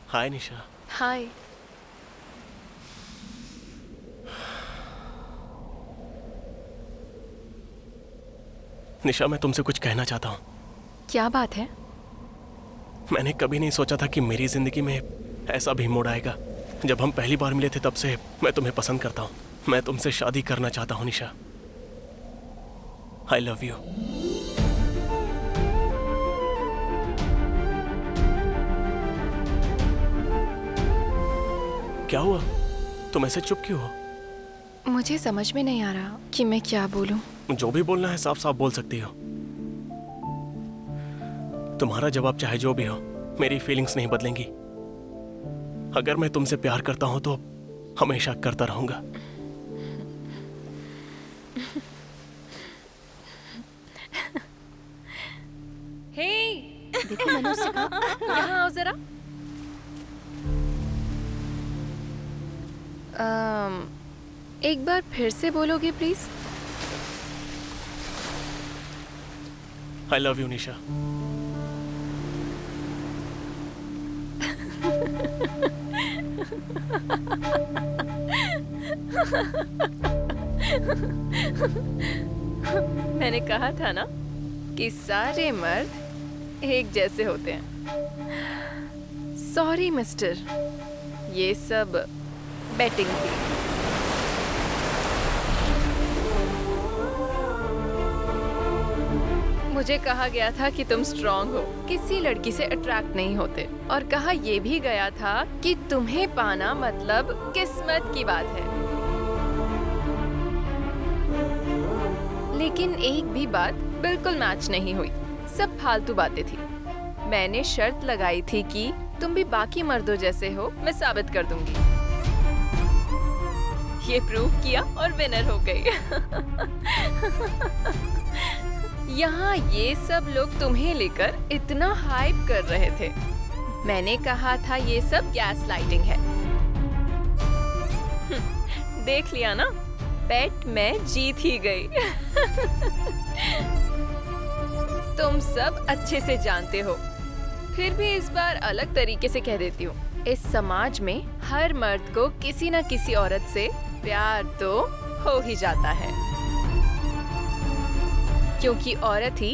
हाय निशा। हाय। निशा, मैं तुमसे कुछ कहना चाहता हूँ। क्या बात है? मैंने कभी नहीं सोचा था कि मेरी जिंदगी में ऐसा भी मोड़ आएगा। जब हम पहली बार मिले थे तब से मैं तुम्हें पसंद करता हूँ। मैं तुमसे शादी करना चाहता हूँ निशा। I love you. क्या हुआ? तुम ऐसे चुप क्यों हो? मुझे समझ में नहीं आ रहा कि मैं क्या बोलूं। जो भी बोलना है साफ साफ बोल सकती हो। तुम्हारा जवाब चाहे जो भी हो, मेरी फीलिंग्स नहीं बदलेंगी। अगर मैं तुमसे प्यार करता हूं तो हमेशा करता रहूंगा। हे, देखो मनुष्य का। यहाँ आओ जरा। एक बार फिर से बोलोगे प्लीज? आई लव यू निशा। मैंने कहा था ना कि सारे मर्द एक जैसे होते हैं। सॉरी मिस्टर, ये सब बैटिंग थी। मुझे कहा गया था कि तुम स्ट्रांग हो, किसी लड़की से अट्रैक्ट नहीं होते, और कहा यह भी गया था कि तुम्हें पाना मतलब किस्मत की बात है। लेकिन एक भी बात बिल्कुल मैच नहीं हुई, सब फालतू बातें थी। मैंने शर्त लगाई थी कि तुम भी बाकी मर्दों जैसे हो, मैं साबित कर दूंगी। ये प्रूव किया और विनर हो गई। यहाँ ये सब लोग तुम्हें लेकर इतना हाइप कर रहे थे। मैंने कहा था ये सब गैस लाइटिंग है। देख लिया ना, बेट मैं जीत ही गई। तुम सब अच्छे से जानते हो, फिर भी इस बार अलग तरीके से कह देती हूँ। इस समाज में हर मर्द को किसी न किसी औरत से प्यार तो हो ही जाता है, क्योंकि औरत ही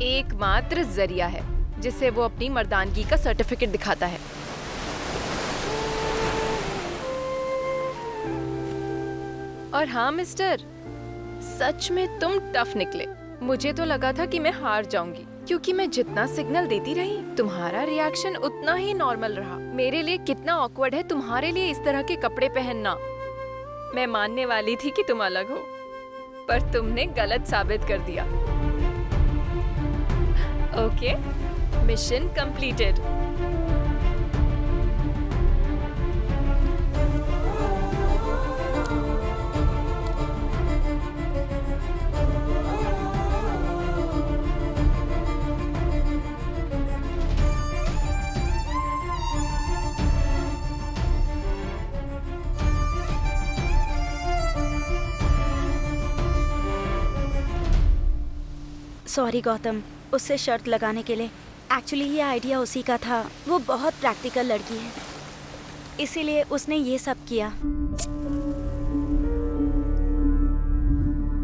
एकमात्र जरिया है जिससे वो अपनी मर्दानगी का सर्टिफिकेट दिखाता है। और हाँ मिस्टर, सच में तुम टफ निकले। मुझे तो लगा था कि मैं हार जाऊंगी, क्योंकि मैं जितना सिग्नल देती रही तुम्हारा रिएक्शन उतना ही नॉर्मल रहा। मेरे लिए कितना ऑकवर्ड है तुम्हारे लिए इस तरह के कपड़े पहनना। मैं मानने वाली थी कि तुम अलग हो, पर तुमने गलत साबित कर दिया। Okay, mission completed. Sorry Gautam, उससे शर्त लगाने के लिए। एक्चुअली ये आइडिया उसी का था। वो बहुत प्रैक्टिकल लड़की है, इसीलिए उसने ये सब किया।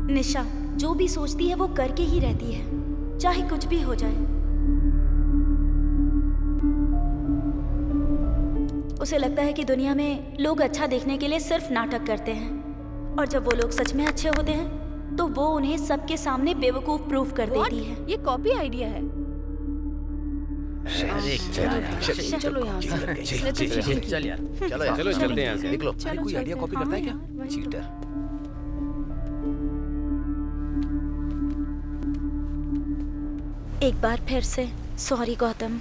निशा जो भी सोचती है वो करके ही रहती है, चाहे कुछ भी हो जाए। उसे लगता है कि दुनिया में लोग अच्छा देखने के लिए सिर्फ नाटक करते हैं, और जब वो लोग सच में अच्छे होते हैं तो वो उन्हें सबके सामने बेवकूफ प्रूफ कर देती है। ये कॉपी आइडिया है। चलो यहाँ से। चल यार। चलो चलते हैं यहाँ से। निकलो। अरे कोई आइडिया कॉपी करता है क्या? चीटर। एक बार फिर से सॉरी गौतम।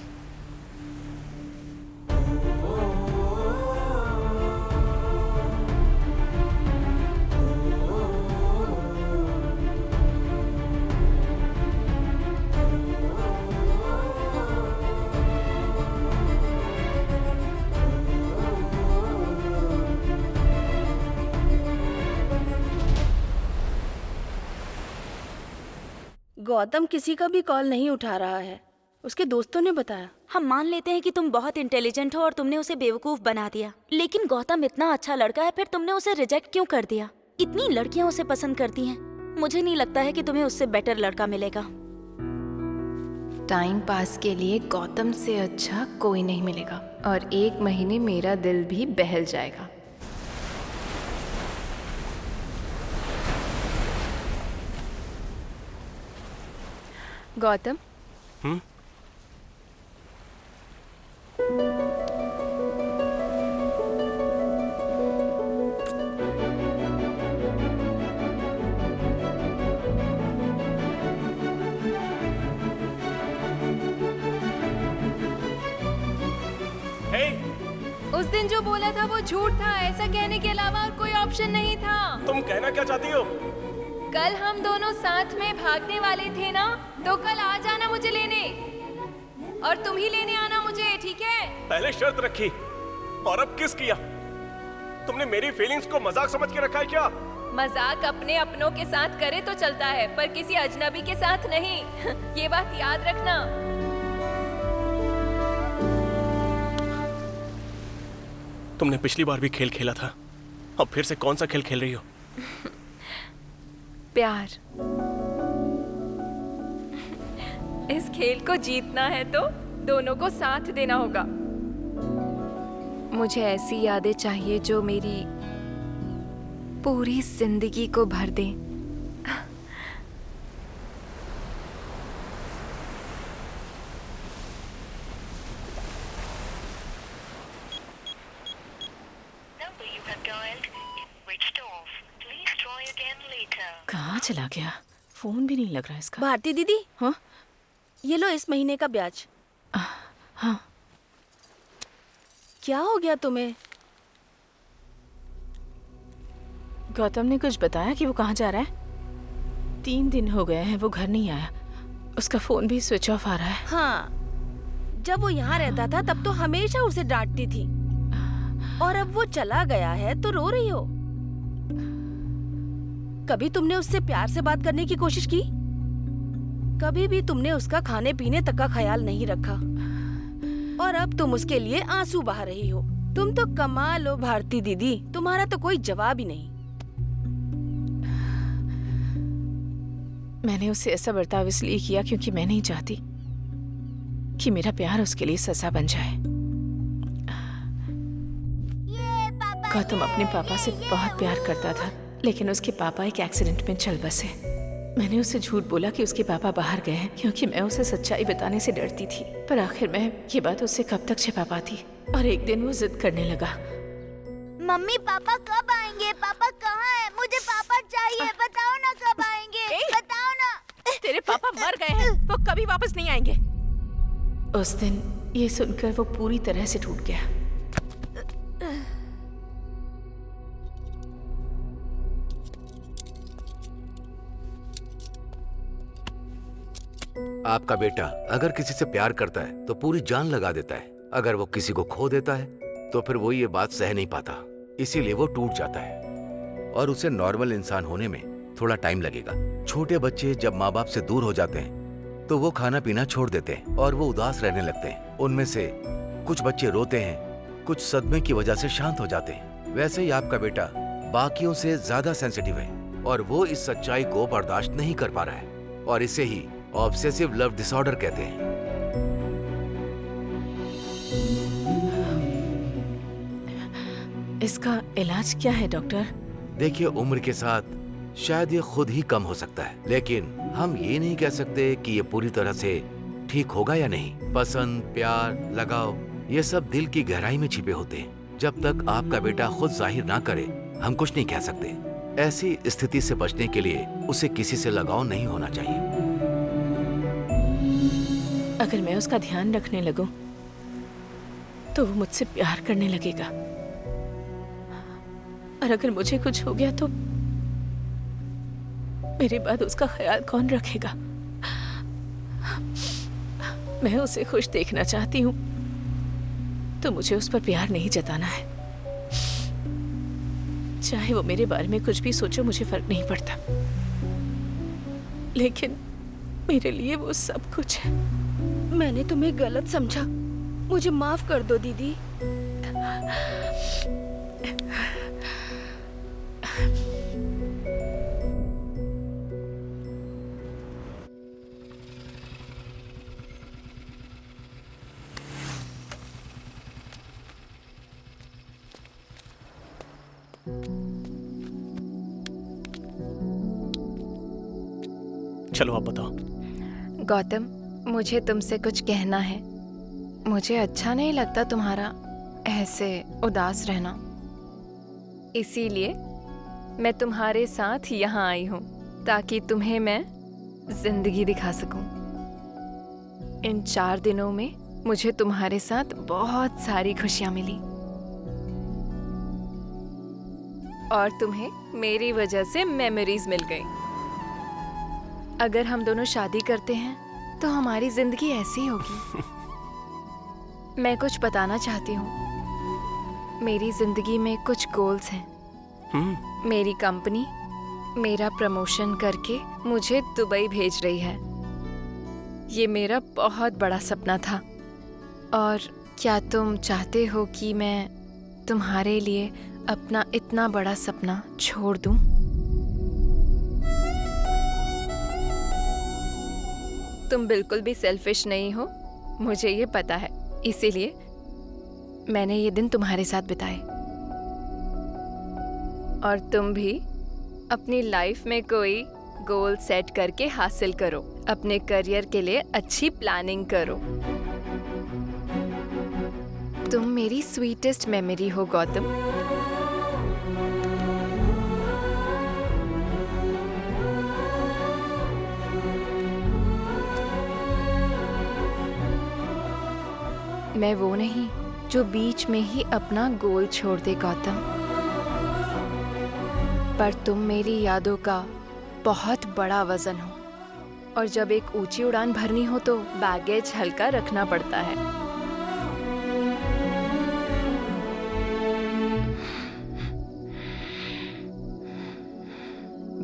गौतम किसी का भी कॉल नहीं उठा रहा है, उसके दोस्तों ने बताया। हम मान लेते हैं कि तुम बहुत इंटेलिजेंट हो और तुमने उसे बेवकूफ बना दिया, लेकिन गौतम इतना अच्छा लड़का है, फिर तुमने उसे रिजेक्ट क्यों कर दिया? इतनी लड़कियां उसे पसंद करती हैं, मुझे नहीं लगता है कि तुम्हें उससे बेटर लड़का मिलेगा। टाइम पास के लिए गौतम से अच्छा कोई नहीं मिलेगा, और 1 महीने मेरा दिल भी बहल जाएगा। गौतम, उस दिन जो बोला था वो झूठ था। ऐसा कहने के अलावा और कोई ऑप्शन नहीं था। तुम कहना क्या चाहती हो? कल हम दोनों साथ में भागने वाले थे ना, तो कल आ जाना मुझे लेने, और तुम ही लेने आना मुझे, ठीक है? पहले शर्त रखी और अब किस किया? तुमने मेरी फीलिंग्स को मजाक समझ के रखा है क्या? मजाक अपने अपनों के साथ करे तो चलता है, पर किसी अजनबी के साथ नहीं। ये बात याद रखना। तुमने पिछली बार भी खेल खेला था, अब फिर से कौन सा खेल खेल रही हो? प्यार। इस खेल को जीतना है तो दोनों को साथ देना होगा। मुझे ऐसी यादें चाहिए जो मेरी पूरी जिंदगी को भर दें। कहाँ चला गया? फोन भी नहीं लग रहा इसका। भारती दीदी, हाँ ये लो इस महीने का ब्याज। हाँ। क्या हो गया तुम्हें? गौतम ने कुछ बताया कि वो कहाँ जा रहा है? 3 दिन हो गए हैं वो घर नहीं आया, उसका फोन भी स्विच ऑफ आ रहा है। हाँ, जब वो यहाँ रहता था तब तो हमेशा उसे डांटती थी, और अब वो चला गया है तो रो रही हो। कभी तुमने उससे प्यार से बात करने की कोशिश की? कभी भी तुमने उसका खाने पीने तक का ख्याल नहीं रखा, और अब तुम उसके लिए आंसू बहा रही हो। तुम तो कमाल हो भारती दीदी, तुम्हारा तो कोई जवाब ही नहीं। मैंने उससे ऐसा बर्ताव इसलिए किया क्योंकि मैं नहीं चाहती कि मेरा प्यार उसके लिए सजा बन जाए। गौतम अपने पापा से बहुत प्यार करता था, लेकिन उसके पापा एक एक्सीडेंट में चल बसे। मैंने उसे झूठ बोला कि उसके पापा बाहर गए हैं क्योंकि मैं उसे सच्चाई बताने से डरती थी। पर आखिर मैं ये बात उससे कब तक छिपा पाती। और एक दिन वो जिद करने लगा। मम्मी पापा कब आएंगे? पापा कहाँ है? मुझे पापा चाहिए, बताओ ना कब आएंगे, बताओ ना। तेरे पापा मर गए हैं, वो कभी वापस नहीं आएंगे। उस दिन ये सुनकर वो पूरी तरह से टूट गया। आपका बेटा अगर किसी से प्यार करता है तो पूरी जान लगा देता है। अगर वो किसी को खो देता है तो फिर वो ये बात सह नहीं पाता, इसीलिए वो टूट जाता है और उसे नॉर्मल इंसान होने में थोड़ा टाइम लगेगा। छोटे बच्चे जब माँ बाप से दूर हो जाते हैं तो वो खाना पीना छोड़ देते हैं और वो उदास रहने लगते हैं। उनमें से कुछ बच्चे रोते हैं, कुछ सदमे की वजह से शांत हो जाते हैं। वैसे ही आपका बेटा बाकियों से ज्यादा सेंसिटिव है और वो इस सच्चाई को बर्दाश्त नहीं कर पा रहा है और इसे ही ऑब्सेसिव लव डिसऑर्डर कहते हैं। इसका इलाज क्या है डॉक्टर? देखिए, उम्र के साथ शायद ये खुद ही कम हो सकता है, लेकिन हम ये नहीं कह सकते कि ये पूरी तरह से ठीक होगा या नहीं। पसंद, प्यार, लगाव ये सब दिल की गहराई में छिपे होते हैं। जब तक आपका बेटा खुद जाहिर ना करे हम कुछ नहीं कह सकते। ऐसी स्थिति से बचने के लिए उसे किसी से लगाव नहीं होना चाहिए। अगर मैं उसका ध्यान रखने लगूं तो वो मुझसे प्यार करने लगेगा और अगर मुझे कुछ हो गया तो मेरे बाद उसका ख्याल कौन रखेगा? मैं उसे खुश देखना चाहती हूँ तो मुझे उस पर प्यार नहीं जताना है। चाहे वो मेरे बारे में कुछ भी सोचो, मुझे फर्क नहीं पड़ता, लेकिन मेरे लिए वो सब कुछ है। मैंने तुम्हें गलत समझा, मुझे माफ कर दो दीदी। चलो आप बताओ। गौतम, मुझे तुमसे कुछ कहना है। मुझे अच्छा नहीं लगता तुम्हारा ऐसे उदास रहना, इसीलिए मैं तुम्हारे साथ यहाँ आई हूँ ताकि तुम्हें मैं जिंदगी दिखा सकूं। इन 4 दिनों में मुझे तुम्हारे साथ बहुत सारी खुशियाँ मिली और तुम्हें मेरी वजह से मेमोरीज मिल गई। अगर हम दोनों शादी करते हैं तो हमारी जिंदगी ऐसी होगी। मैं कुछ बताना चाहती हूँ। मेरी जिंदगी में कुछ गोल्स हैं। मेरी कंपनी मेरा प्रमोशन करके मुझे दुबई भेज रही है। ये मेरा बहुत बड़ा सपना था और क्या तुम चाहते हो कि मैं तुम्हारे लिए अपना इतना बड़ा सपना छोड़ दूं? तुम बिल्कुल भी सेल्फिश नहीं हो, मुझे ये पता है, इसीलिए मैंने ये दिन तुम्हारे साथ बिताए। और तुम भी अपनी लाइफ में कोई गोल सेट करके हासिल करो। अपने करियर के लिए अच्छी प्लानिंग करो। तुम मेरी स्वीटेस्ट मेमोरी हो गौतम। मैं वो नहीं जो बीच में ही अपना गोल छोड़ दे गौतम, पर तुम मेरी यादों का बहुत बड़ा वजन हो और जब एक ऊंची उड़ान भरनी हो तो बैगेज हल्का रखना पड़ता है।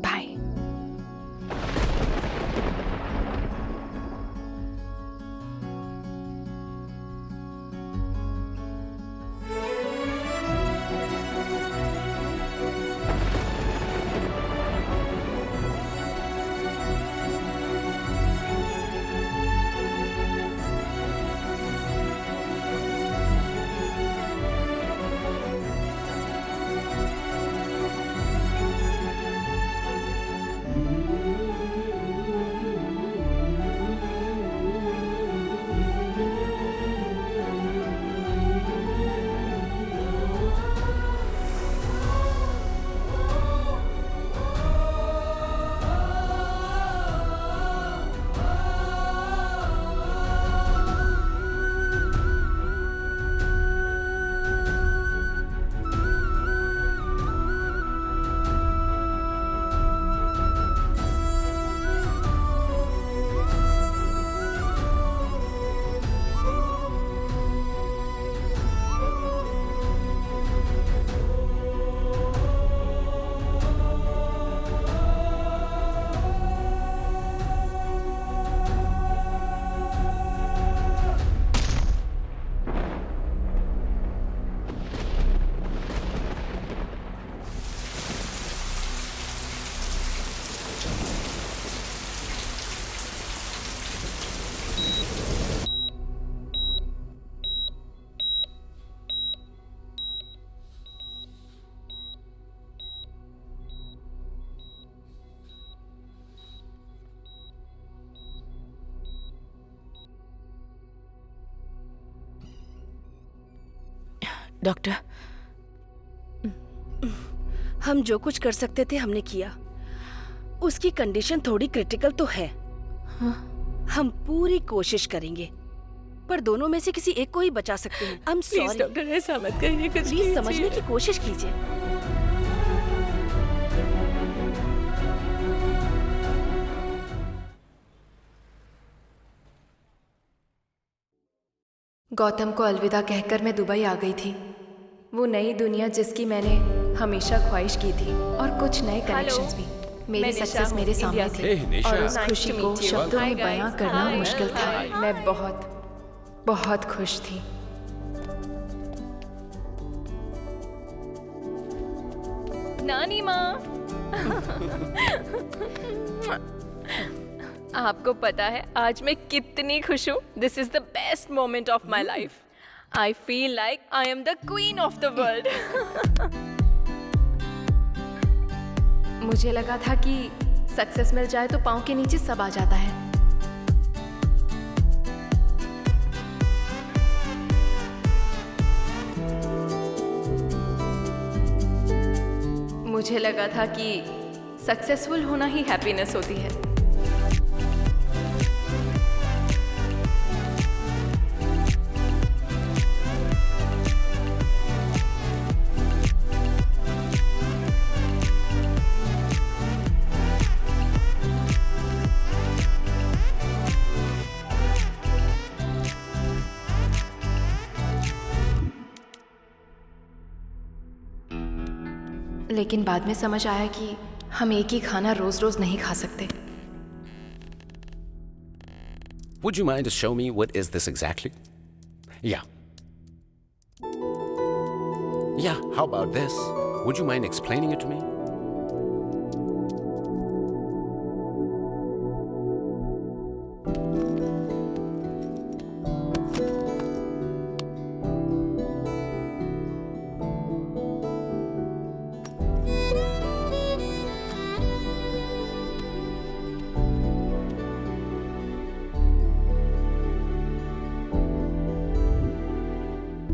बाय। डॉक्टर, हम जो कुछ कर सकते थे हमने किया। उसकी कंडीशन थोड़ी क्रिटिकल तो है। हम पूरी कोशिश करेंगे, पर दोनों में से किसी एक को ही बचा सकते हैं। I'm sorry। डॉक्टर ऐसा मत करिए, कुछ प्लीज समझने की कोशिश कीजिए। गौतम को अलविदा कहकर मैं दुबई आ गई थी। वो नई दुनिया जिसकी मैंने हमेशा ख्वाहिश की थी, और कुछ नए कनेक्शंस भी। मेरी सक्सेस मेरे सामने थी और उस खुशी को शब्दों में बयां करना मुश्किल था। मैं बहुत बहुत खुश थी। नानी माँ आपको पता है आज मैं कितनी खुश हूँ। This is the best moment of my life. I feel like I am the queen of the world. मुझे लगा था कि सक्सेस मिल जाए तो पाँव के नीचे सब आ जाता है। मुझे लगा था कि सक्सेसफुल होना ही हैप्पीनेस होती है। लेकिन बाद में समझ आया कि हम एक ही खाना रोज रोज नहीं खा सकते। Would you mind to show me what is this exactly? Yeah. Yeah, how about this? Would you mind explaining it to me?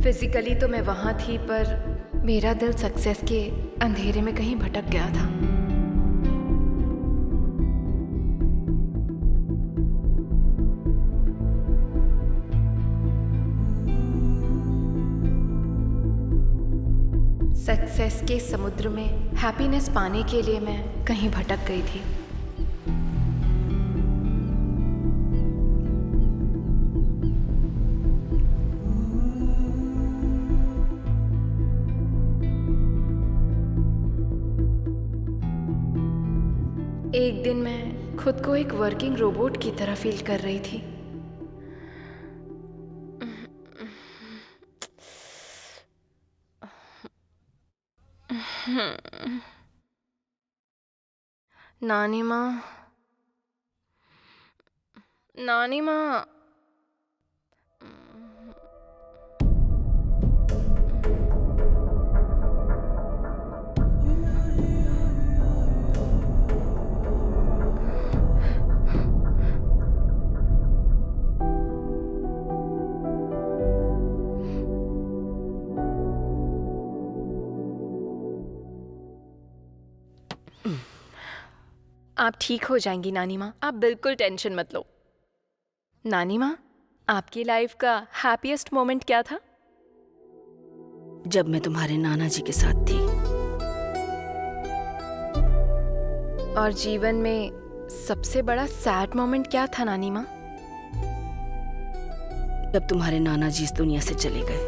Physically तो मैं वहाँ थी, पर मेरा दिल सक्सेस के अंधेरे में कहीं भटक गया था। सक्सेस के समुद्र में हैप्पीनेस पाने के लिए मैं कहीं भटक गई थी। एक दिन मैं खुद को एक वर्किंग रोबोट की तरह फील कर रही थी। नानी माँ, नानी माँ, आप ठीक हो जाएंगी नानी माँ, आप बिल्कुल टेंशन मत लो। नानी माँ, आपकी लाइफ का हैप्पीएस्ट मोमेंट क्या था? जब मैं तुम्हारे नाना जी के साथ थी। और जीवन में सबसे बड़ा सैड मोमेंट क्या था नानी माँ? जब तुम्हारे नाना जी इस दुनिया से चले गए।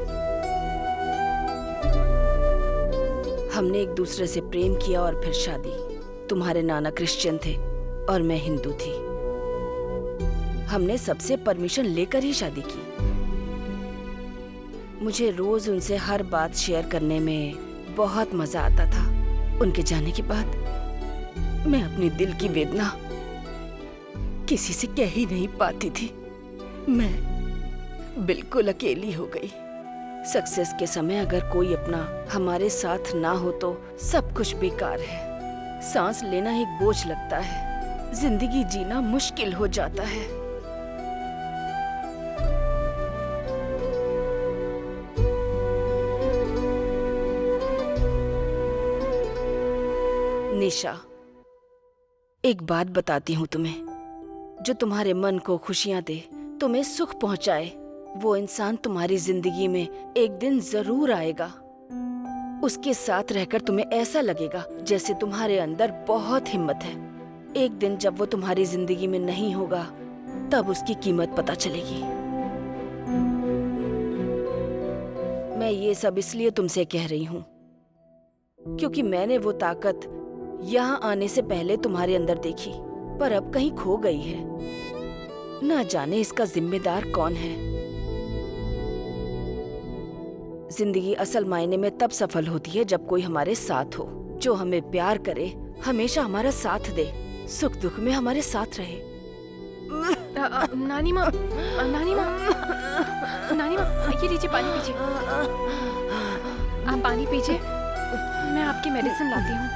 हमने एक दूसरे से प्रेम किया और फिर शादी। तुम्हारे नाना क्रिश्चियन थे और मैं हिंदू थी। हमने सबसे परमिशन लेकर ही शादी की। मुझे रोज उनसे हर बात शेयर करने में बहुत मजा आता था। उनके जाने के बाद मैं अपनी दिल की वेदना किसी से कह ही नहीं पाती थी। मैं बिल्कुल अकेली हो गई। सक्सेस के समय अगर कोई अपना हमारे साथ ना हो तो सब कुछ बेकार है। सांस लेना एक बोझ लगता है। जिंदगी जीना मुश्किल हो जाता है। निशा, एक बात बताती हूँ तुम्हें, जो तुम्हारे मन को खुशियाँ दे, तुम्हें सुख पहुँचाए, वो इंसान तुम्हारी जिंदगी में एक दिन जरूर आएगा। उसके साथ रहकर तुम्हें ऐसा लगेगा जैसे तुम्हारे अंदर बहुत हिम्मत है। एक दिन जब वो तुम्हारी जिंदगी में नहीं होगा, तब उसकी कीमत पता चलेगी। मैं ये सब इसलिए तुमसे कह रही हूँ क्योंकि मैंने वो ताकत यहाँ आने से पहले तुम्हारे अंदर देखी, पर अब कहीं खो गई है। ना जाने इसका जिम्मेदार कौन है। जिंदगी असल मायने में तब सफल होती है जब कोई हमारे साथ हो, जो हमें प्यार करे, हमेशा हमारा साथ दे, सुख दुख में हमारे साथ रहे। नानी माँ, नानी माँ, नानी माँ, ये लीजिए पानी पीजिए। आप पानी पीजिए, मैं आपकी मेडिसिन लाती हूँ।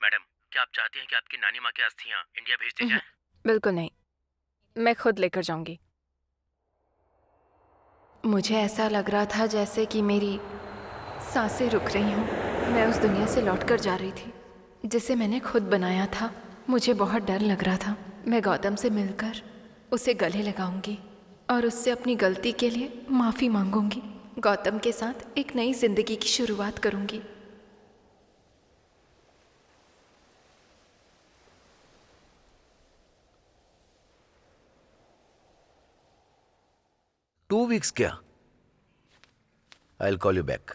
मैडम, क्या आप चाहती हैं कि आपकी नानी माँ की अस्थियाँ इंडिया भेज दी जाएं? बिल्कुल नहीं, मैं खुद लेकर जाऊंगी। मुझे ऐसा लग रहा था जैसे कि मेरी सांसें रुक रही हूँ। मैं उस दुनिया से लौट कर जा रही थी जिसे मैंने खुद बनाया था। मुझे बहुत डर लग रहा था। मैं गौतम से मिलकर उसे गले लगाऊंगी और उससे अपनी गलती के लिए माफ़ी मांगूंगी। गौतम के साथ एक नई जिंदगी की शुरुआत करूंगी। टू वीक्स क्या? I will call you back.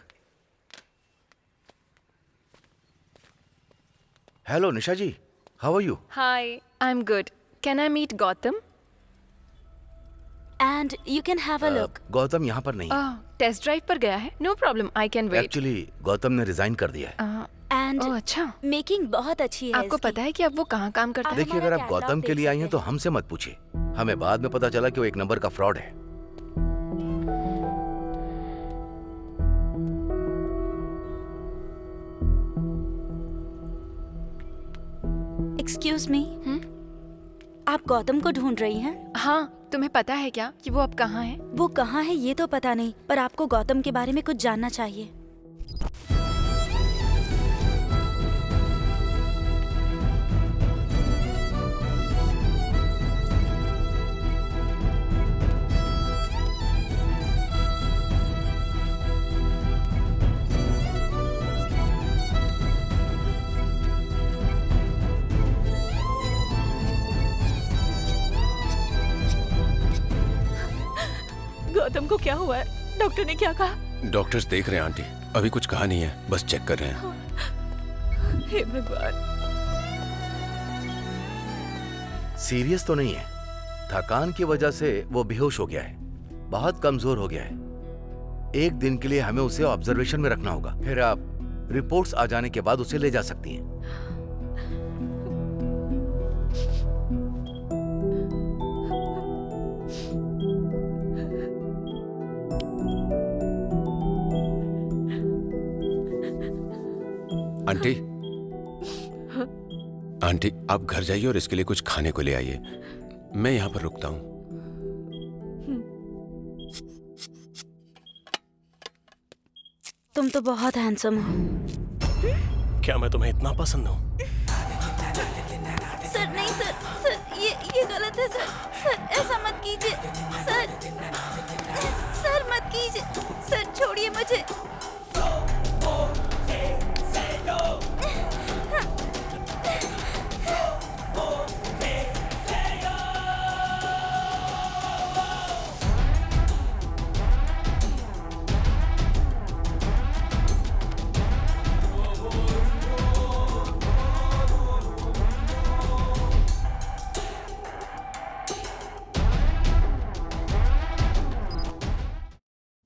Hello Nisha ji, how are you? Hi, I am good. Can I meet Gautam? And you can have a look. Gautam यहाँ पर नहीं है। टेस्ट ड्राइव पर गया है। No problem, I can wait. Actually Gautam ने resign कर दिया है। एंड अच्छा, मेकिंग बहुत अच्छी है। आपको पता है कि अब वो कहाँ काम करता है? देखिए, अगर आप गौतम के लिए आई हैं तो हमसे मत पूछिए। हमें बाद में पता चला कि वो एक नंबर का फ्रॉड है। एक्सक्यूज मी, आप गौतम को ढूंढ रही हैं? हाँ, तुम्हें पता है क्या कि वो अब कहाँ है? वो कहाँ है ये तो पता नहीं, पर आपको गौतम के बारे में कुछ जानना चाहिए। गौतम को क्या हुआ है? डॉक्टर ने क्या कहा? डॉक्टर्स देख रहे हैं आंटी, अभी कुछ कहा नहीं है, बस चेक कर रहे हैं। हे भगवान। सीरियस तो नहीं है, थकान की वजह से वो बेहोश हो गया है, बहुत कमजोर हो गया है। एक दिन के लिए हमें उसे ऑब्जर्वेशन में रखना होगा, फिर आप रिपोर्ट्स आ जाने के बाद उसे ले जा सकती हैं। आंटी, आंटी आप घर जाइए और इसके लिए कुछ खाने को ले आइए। मैं यहाँ पर रुकता हूँ। तुम तो बहुत हैंडसम हो। क्या मैं तुम्हें इतना पसंद हूँ? सर नहीं सर, सर ये गलत है सर। सर ऐसा मत कीजिए सर। सर मत कीजिए सर, छोड़िए मुझे।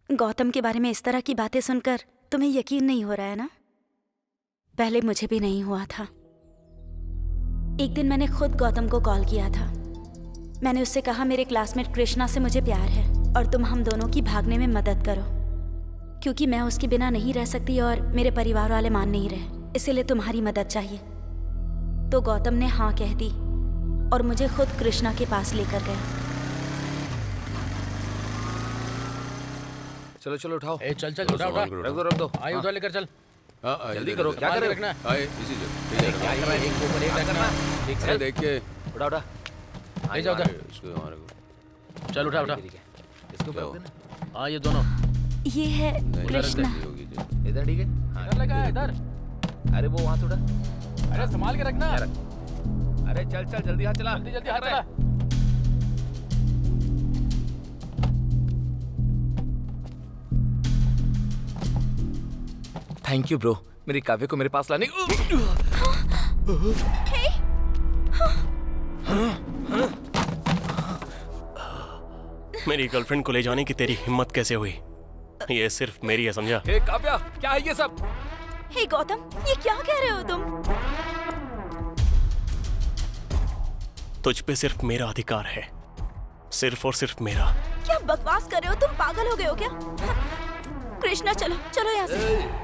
गौतम के बारे में इस तरह की बातें सुनकर तुम्हें यकीन नहीं हो रहा है ना? पहले मुझे भी नहीं हुआ था। एक दिन मैंने खुद गौतम को कॉल किया था। मैंने उससे कहा मेरे क्लासमेट कृष्णा से मुझे प्यार है और तुम हम दोनों की भागने में मदद करो, क्योंकि मैं उसके बिना नहीं रह सकती और मेरे परिवार वाले मान नहीं रहे, इसीलिए तुम्हारी मदद चाहिए। तो गौतम ने हाँ कह दी और मुझे खुद कृष्णा के पास लेकर गया। चलो चलो उठाओ। ए चल चल उठा उठा रख दो आई उठा लेकर चल जल्दी करो, क्या कर रहे हो? रखना इसी से क्या कर रहा है? एक ऊपर एक रखना। ठीक अरे है, देख के उठा उठा। ले जाओ उधर इसको हमारे को चल उठा उठा ठीक है, इसको क्या कर हुआ? देना। हाँ ये दोनों ये है नहीं, कृष्णा। गलती होगी जी। इधर ठीक है। हाँ, इधर लगा इधर अरे वो वहाँ थोड़ा। अरे संभाल के रखना अरे चल चल जल्दी हाथ चला। जल्दी जल्दी हाथ चला थैंक यू ब्रो, मेरी काव्य को मेरे पास लाने। मेरी गर्लफ्रेंड को ले जाने की तेरी हिम्मत कैसे हुई? ये सिर्फ मेरी है, समझा? हे काव्या, क्या है ये सब? हे गौतम, ये क्या कह रहे हो तुम? तुझ पे सिर्फ मेरा अधिकार है, सिर्फ और सिर्फ मेरा। क्या बकवास कर रहे हो तुम? पागल हो गए हो क्या? कृष्णा चलो चलो यहाँ से।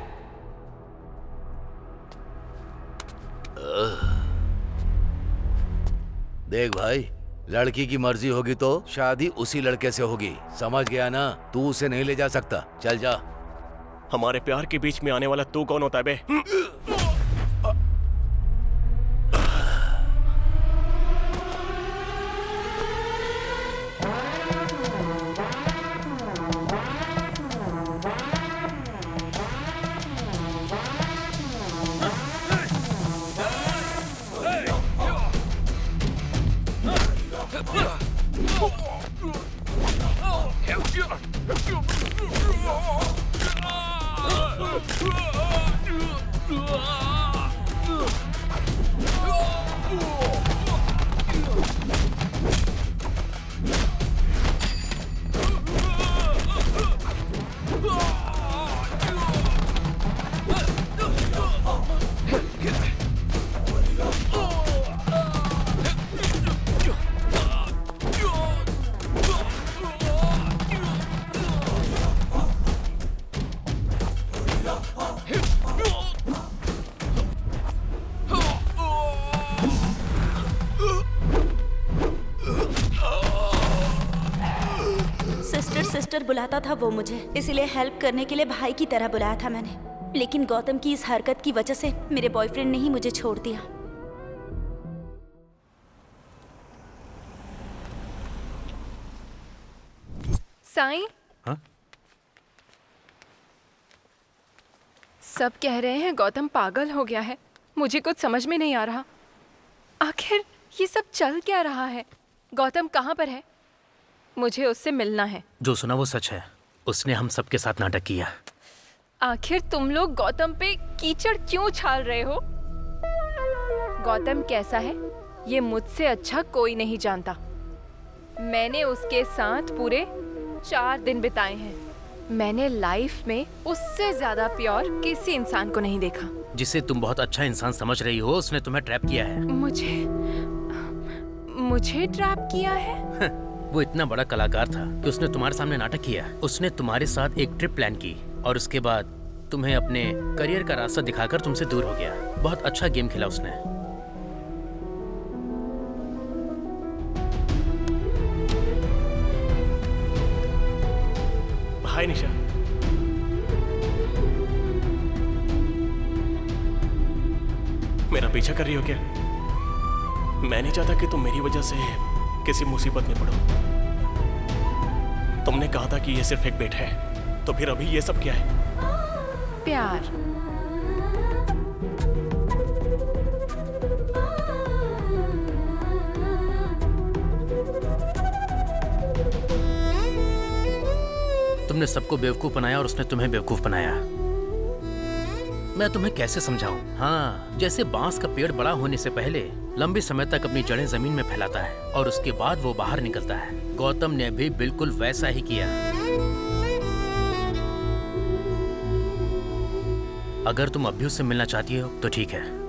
देख भाई, लड़की की मर्जी होगी तो शादी उसी लड़के से होगी, समझ गया ना? तू उसे नहीं ले जा सकता, चल जा। हमारे प्यार के बीच में आने वाला तू कौन होता है बे? सिस्टर बुलाता था वो मुझे, इसीलिए हेल्प करने के लिए भाई की तरह बुलाया था मैंने। लेकिन गौतम की इस हरकत की वजह से मेरे बॉयफ्रेंड ने ही मुझे छोड़ दिया। साईं, हाँ? सब कह रहे हैं गौतम पागल हो गया है। मुझे कुछ समझ में नहीं आ रहा। आखिर ये सब चल क्या रहा है? गौतम कहाँ पर है? मुझे उससे मिलना है। जो सुना वो सच है, उसने हम सबके साथ नाटक किया। आखिर तुम लोग गौतम पे कीचड़ क्यों उछाल रहे हो? गौतम कैसा है ये मुझसे अच्छा कोई नहीं जानता। मैंने उसके साथ पूरे 4 दिन बिताए हैं। मैंने लाइफ में उससे ज्यादा प्योर किसी इंसान को नहीं देखा। जिसे तुम बहुत अच्छा इंसान समझ रही हो, उसने तुम्हें ट्रैप किया है। मुझे ट्रैप किया है? वो इतना बड़ा कलाकार था कि उसने तुम्हारे सामने नाटक किया। उसने तुम्हारे साथ एक ट्रिप प्लान की और उसके बाद तुम्हें अपने करियर का रास्ता दिखाकर तुमसे दूर हो गया। बहुत अच्छा गेम खेला उसने। हाय निशा, मेरा पीछा कर रही हो क्या? मैं नहीं चाहता कि तुम मेरी वजह से किसी मुसीबत में पड़ो। तुमने कहा था कि ये सिर्फ एक बेट है, तो फिर अभी ये सब क्या है? प्यार। तुमने सबको बेवकूफ बनाया और उसने तुम्हें बेवकूफ बनाया। मैं तुम्हें कैसे समझाऊं? हाँ, जैसे बांस का पेड़ बड़ा होने से पहले लंबे समय तक अपनी जड़ें जमीन में फैलाता है और उसके बाद वो बाहर निकलता है। गौतम ने भी बिल्कुल वैसा ही किया। अगर तुम अभी उससे मिलना चाहती हो तो ठीक है।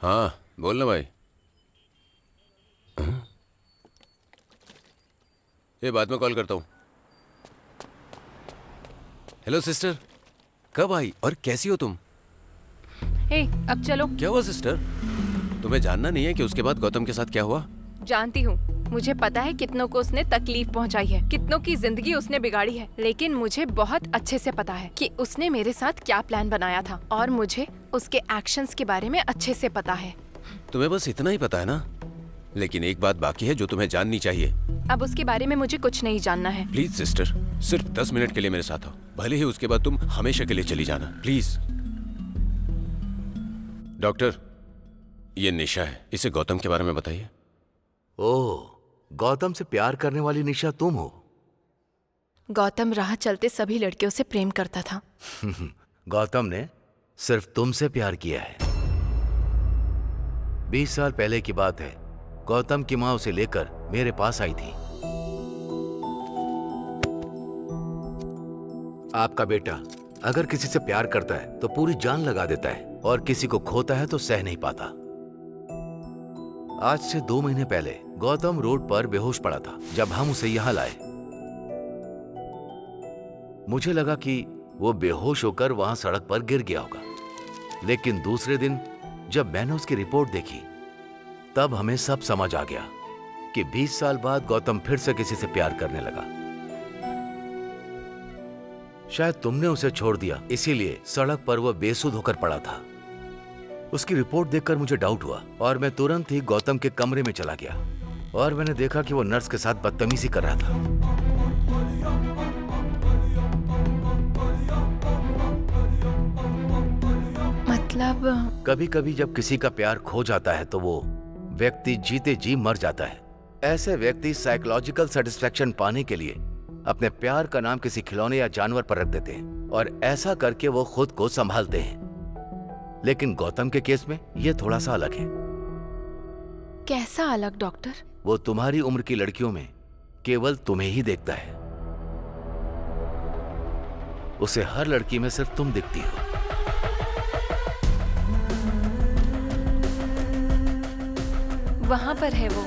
हाँ बोल ना भाई। हाँ? ये बाद में कॉल करता हूँ। हेलो सिस्टर, कब आई और कैसी हो तुम? हे, अब चलो। क्या हुआ सिस्टर? तुम्हें जानना नहीं है कि उसके बाद गौतम के साथ क्या हुआ? जानती हूँ, मुझे पता है कितनों को उसने तकलीफ पहुँचाई है, कितनों की जिंदगी उसने बिगाड़ी है, लेकिन मुझे बहुत अच्छे से पता है कि उसने मेरे साथ क्या प्लान बनाया था और मुझे उसके एक्शंस के बारे में अच्छे से पता है। तुम्हें बस इतना ही पता है ना? लेकिन एक बात बाकी है जो तुम्हें जाननी चाहिए। अब उसके बारे में मुझे कुछ नहीं जानना है। प्लीज सिस्टर, सिर्फ 10 मिनट के लिए मेरे साथ आओ, भले ही उसके बाद तुम हमेशा के लिए चली जाना, प्लीज। डॉक्टर, ये निशा है, इसे गौतम के बारे में बताइए। ओह, गौतम से प्यार करने वाली निशा तुम हो? गौतम राह चलते सभी लड़कियों से प्रेम करता था। गौतम ने सिर्फ तुमसे प्यार किया है। 20 साल पहले की बात है, गौतम की मां उसे लेकर मेरे पास आई थी। आपका बेटा अगर किसी से प्यार करता है तो पूरी जान लगा देता है और किसी को खोता है तो सह नहीं पाता। आज से 2 महीने पहले गौतम रोड पर बेहोश पड़ा था जब हम उसे यहां लाए। मुझे लगा कि वो बेहोश होकर वहां सड़क पर गिर गया होगा, लेकिन दूसरे दिन जब मैंने उसकी रिपोर्ट देखी तब हमें सब समझ आ गया कि 20 साल बाद गौतम फिर से किसी से प्यार करने लगा। शायद तुमने उसे छोड़ दिया, इसीलिए सड़क पर वह बेसुध होकर पड़ा था। उसकी रिपोर्ट देखकर मुझे डाउट हुआ और मैं तुरंत ही गौतम के कमरे में चला गया और मैंने देखा कि वो नर्स के साथ बदतमीजी कर रहा था। मतलब कभी कभी जब किसी का प्यार खो जाता है तो वो व्यक्ति जीते जी मर जाता है। ऐसे व्यक्ति साइकोलॉजिकल सेटिस्फैक्शन पाने के लिए अपने प्यार का नाम किसी खिलौने या जानवर पर रख देते हैं और ऐसा करके वो खुद को संभालते हैं। लेकिन गौतम के केस में यह थोड़ा सा अलग है। कैसा अलग डॉक्टर? वो तुम्हारी उम्र की लड़कियों में केवल तुम्हें ही देखता है। उसे हर लड़की में सिर्फ तुम दिखती हो। वहां पर है वो।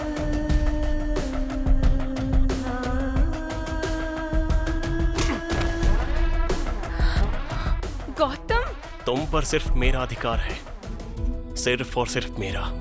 गौतम, तुम पर सिर्फ मेरा अधिकार है, सिर्फ और सिर्फ मेरा।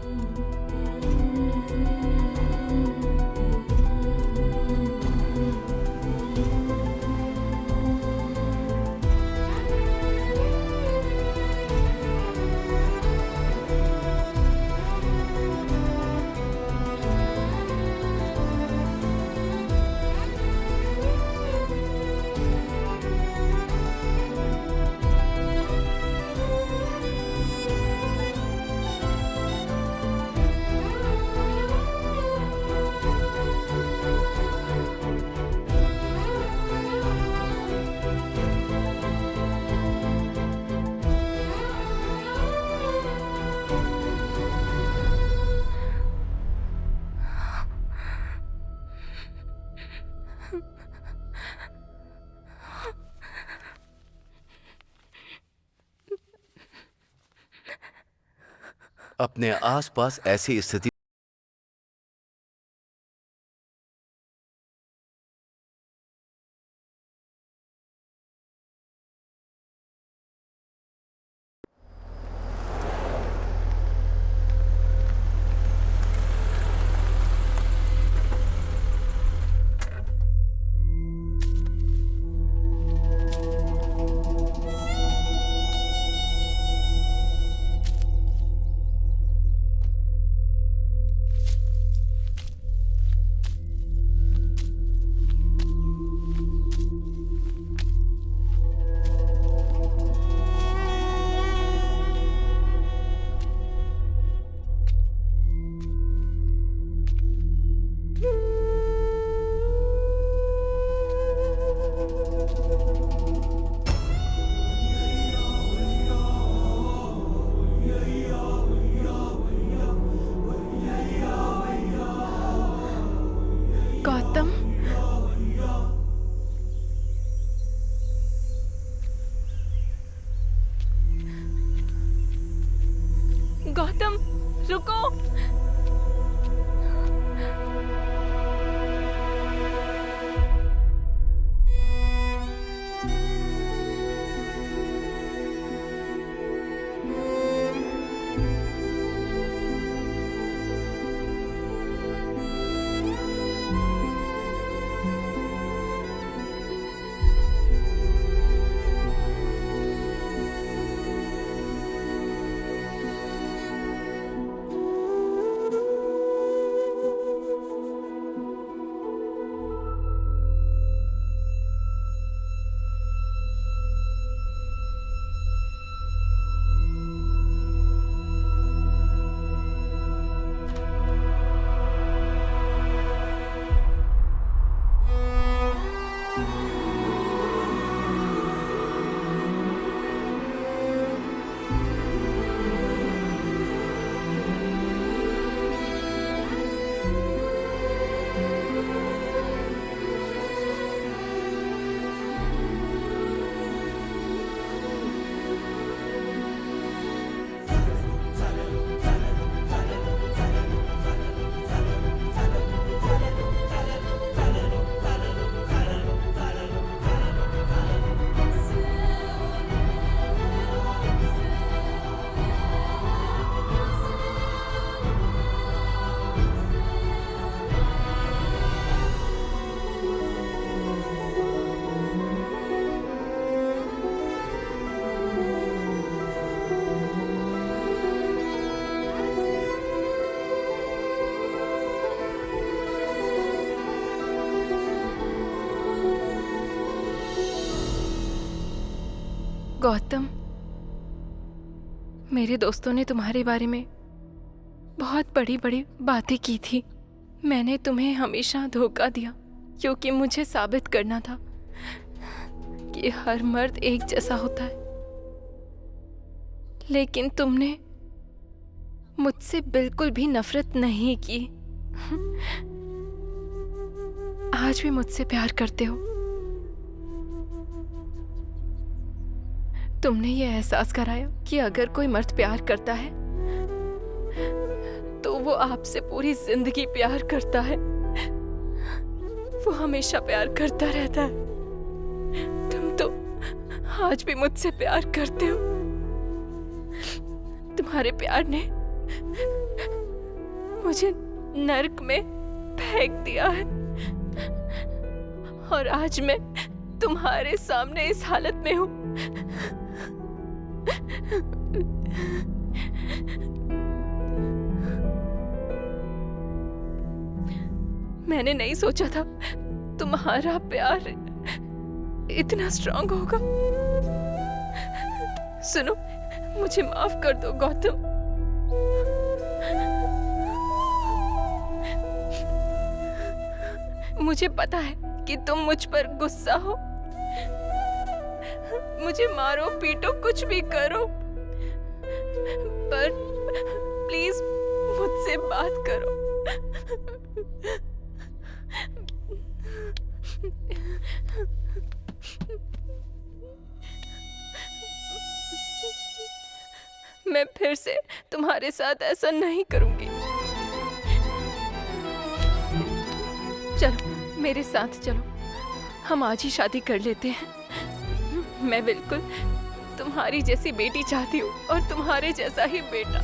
अपने आसपास ऐसी स्थिति गौतम, मेरे दोस्तों ने तुम्हारे बारे में बहुत बड़ी बड़ी बातें की थी। मैंने तुम्हें हमेशा धोखा दिया क्योंकि मुझे साबित करना था कि हर मर्द एक जैसा होता है। लेकिन तुमने मुझसे बिल्कुल भी नफरत नहीं की। आज भी मुझसे प्यार करते हो। तुमने ये एहसास कराया कि अगर कोई मर्द प्यार करता है तो वो आपसे पूरी जिंदगी प्यार करता है। वो हमेशा प्यार करता रहता है। तुम तो आज भी मुझसे प्यार करते हो। तुम्हारे प्यार ने मुझे नर्क में फेंक दिया है और आज मैं तुम्हारे सामने इस हालत में हूं। मैंने नहीं सोचा था तुम्हारा प्यार इतना स्ट्रांग होगा। सुनो, मुझे माफ कर दो गौतम। मुझे पता है कि तुम मुझ पर गुस्सा हो। मुझे मारो पीटो कुछ भी करो, पर प्लीज मुझसे बात करो। मैं फिर से तुम्हारे साथ ऐसा नहीं करूंगी। चलो मेरे साथ चलो, हम आज ही शादी कर लेते हैं। मैं बिल्कुल तुम्हारी जैसी बेटी चाहती हूँ और तुम्हारे जैसा ही बेटा।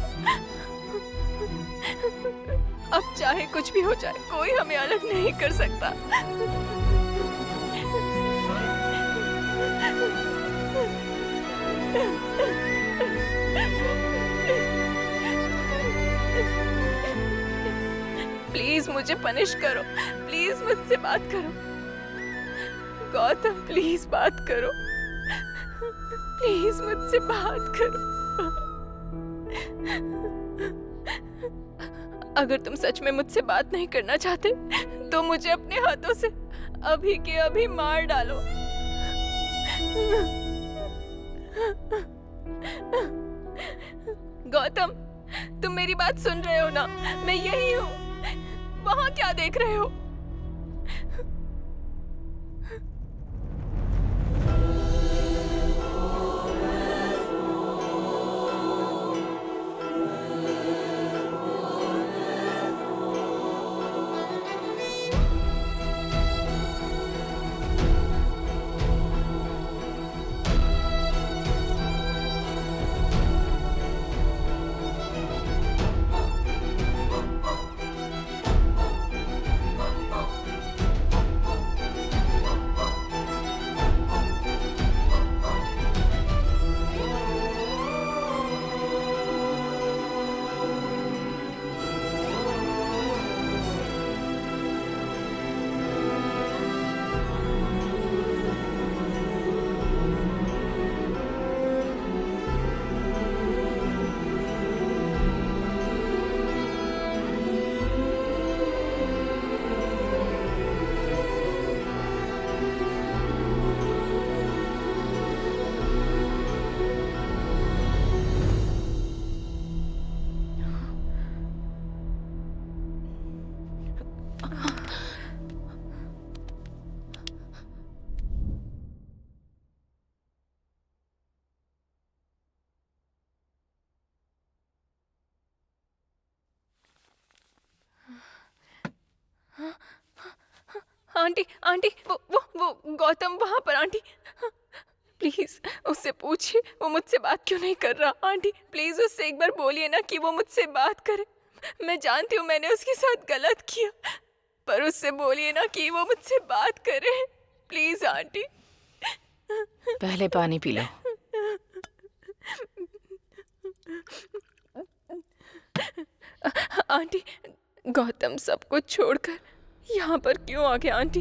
अब चाहे कुछ भी हो जाए, कोई हमें अलग नहीं कर सकता। प्लीज मुझे पनिश करो, प्लीज मुझसे बात करो गौतम, प्लीज बात करो, प्लीज मुझसे बात करो। अगर तुम सच में मुझसे बात नहीं करना चाहते तो मुझे अपने हाथों से अभी के अभी मार डालो। गौतम, तुम मेरी बात सुन रहे हो ना? मैं यही हूँ। वहां क्या देख रहे हो? आंटी, आंटी, वो गौतम वहां पर। आंटी प्लीज उससे पूछिए वो मुझसे बात क्यों नहीं कर रहा। आंटी प्लीज उससे एक बार बोलिए ना कि वो मुझसे बात करे। मैं जानती हूँ मैंने उसके साथ गलत किया, पर उससे बोलिए ना कि वो मुझसे बात करे। Please aunty. पहले पानी पी लो। आंटी, गौतम सब कुछ छोड़कर यहाँ पर क्यों आ गया? आंटी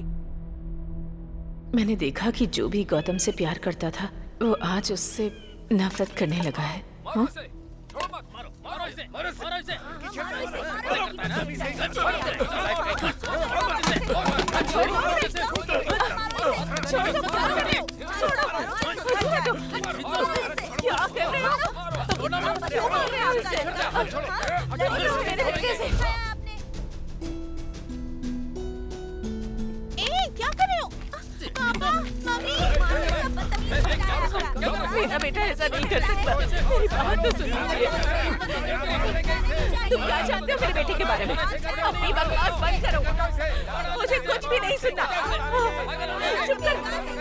मैंने देखा कि जो भी गौतम से प्यार करता था वो आज उससे नफरत करने लगा है। हाँ? क्या कर रहे हो? पापा, मम्मी, मेरा बेटा ऐसा नहीं कर सकता। मेरी बात तो सुनिए। तुम क्या जानते हो मेरे बेटे के बारे में? अपनी बकवास बंद करो। मुझे कुछ भी नहीं सुनना। चुप कर।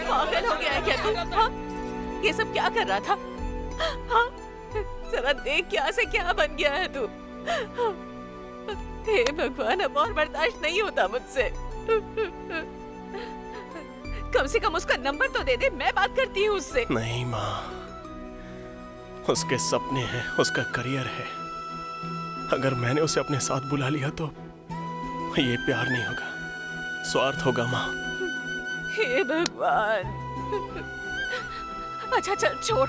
पागल हो गया है क्या तू? हाँ? ये सब क्या कर रहा था? हाँ? जरा देख क्या से क्या बन गया है तू। हे भगवान, अब और बर्दाश्त नहीं होता मुझसे। कम से कम उसका नंबर तो दे दे, मैं बात करती हूँ उससे। नहीं माँ, उसके सपने हैं, उसका करियर है। अगर मैंने उसे अपने साथ बुला लिया तो ये प्यार नहीं होगा, स्वार्थ होगा माँ। हे भगवान। अच्छा चल छोड़,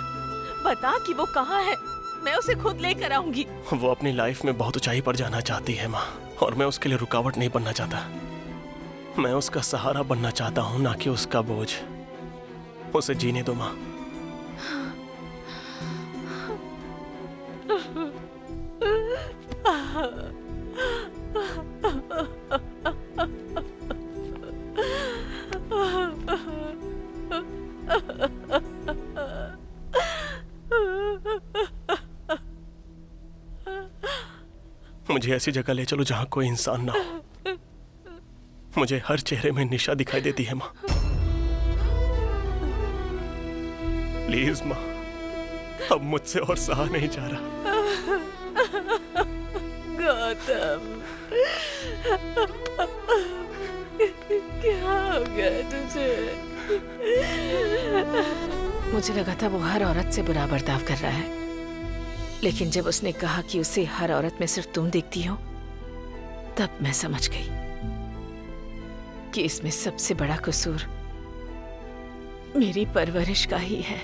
बता कि वो कहाँ है, मैं उसे खुद लेकर आऊंगी। वो अपनी लाइफ में बहुत ऊंचाई पर जाना चाहती है माँ, और मैं उसके लिए रुकावट नहीं बनना चाहता। मैं उसका सहारा बनना चाहता हूँ, ना कि उसका बोझ। उसे जीने दो माँ। मुझे ऐसी जगह ले चलो जहाँ कोई इंसान ना हो। मुझे हर चेहरे में निशा दिखाई देती है माँ। प्लीज माँ, अब मुझसे और सहा नहीं जा रहा। गौतम, क्या हो गया तुझे? मुझे लगा था वो हर औरत से बुरा बर्ताव कर रहा है, लेकिन जब उसने कहा कि उसे हर औरत में सिर्फ तुम दिखती हो, तब मैं समझ गई कि इसमें सबसे बड़ा कसूर मेरी परवरिश का ही है।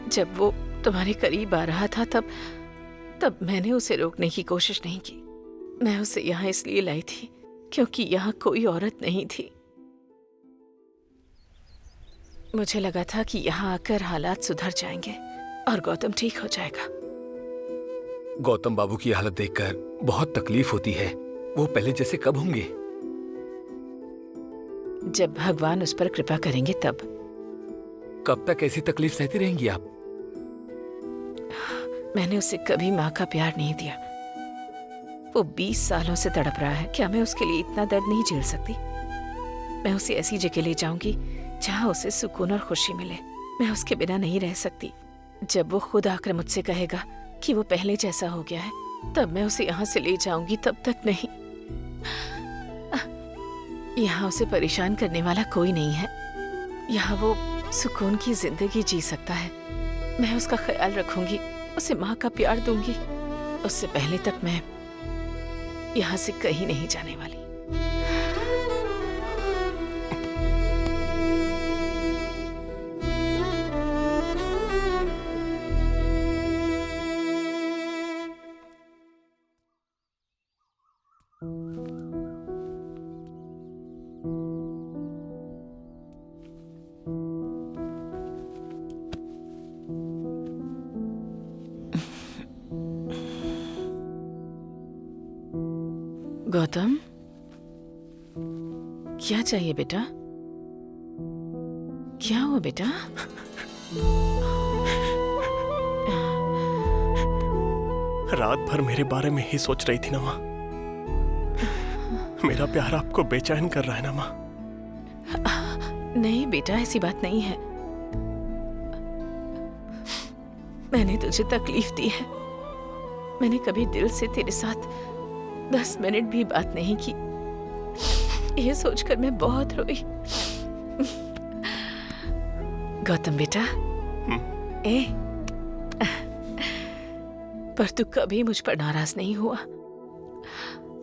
जब वो तुम्हारे करीब आ रहा था तब मैंने उसे रोकने की कोशिश नहीं की। मैं उसे यहाँ इसलिए लाई थी क्योंकि यहाँ कोई औरत नहीं थी। मुझे लगा था कि यहाँ आकर हालात सुधर जाएंगे और गौतम ठीक हो जाएगा। गौतम बाबू की हालत देखकर बहुत तकलीफ होती है। वो पहले जैसे कब होंगे? जब भगवान उस पर कृपा करेंगे तब। कब तक ऐसी तकलीफ सहती रहेंगी आप? मैंने उसे कभी माँ का प्यार नहीं दिया। वो 20 सालों से तड़प रहा है। क्या मैं उसके लिए इतना दर्द नहीं झेल सकती? मैं उसे ऐसी जगह ले जाऊंगी जहाँ उसे सुकून और खुशी मिले। मैं उसके बिना नहीं रह सकती। जब वो खुद आकर मुझसे कहेगा कि वो पहले जैसा हो गया है, तब मैं उसे यहाँ से ले जाऊंगी। तब तक नहीं। यहाँ उसे परेशान करने वाला कोई नहीं है। यहाँ वो सुकून की जिंदगी जी सकता है। मैं उसका ख्याल रखूंगी, उसे माँ का प्यार दूंगी। उससे पहले तक मैं यहाँ से कहीं नहीं जाने वाली। गौतम, क्या चाहिए बेटा? क्या हुआ बेटा? रात भर मेरे बारे में ही सोच रही थी ना माँ। मेरा प्यार आपको बेचैन कर रहा है ना माँ? नहीं बेटा, ऐसी बात नहीं है। मैंने तुझे तकलीफ दी है। मैंने कभी दिल से तेरे साथ 10 मिनट भी बात नहीं की। ये सोचकर मैं बहुत रोई। गौतम बेटा, पर तू कभी मुझ पर नाराज नहीं हुआ।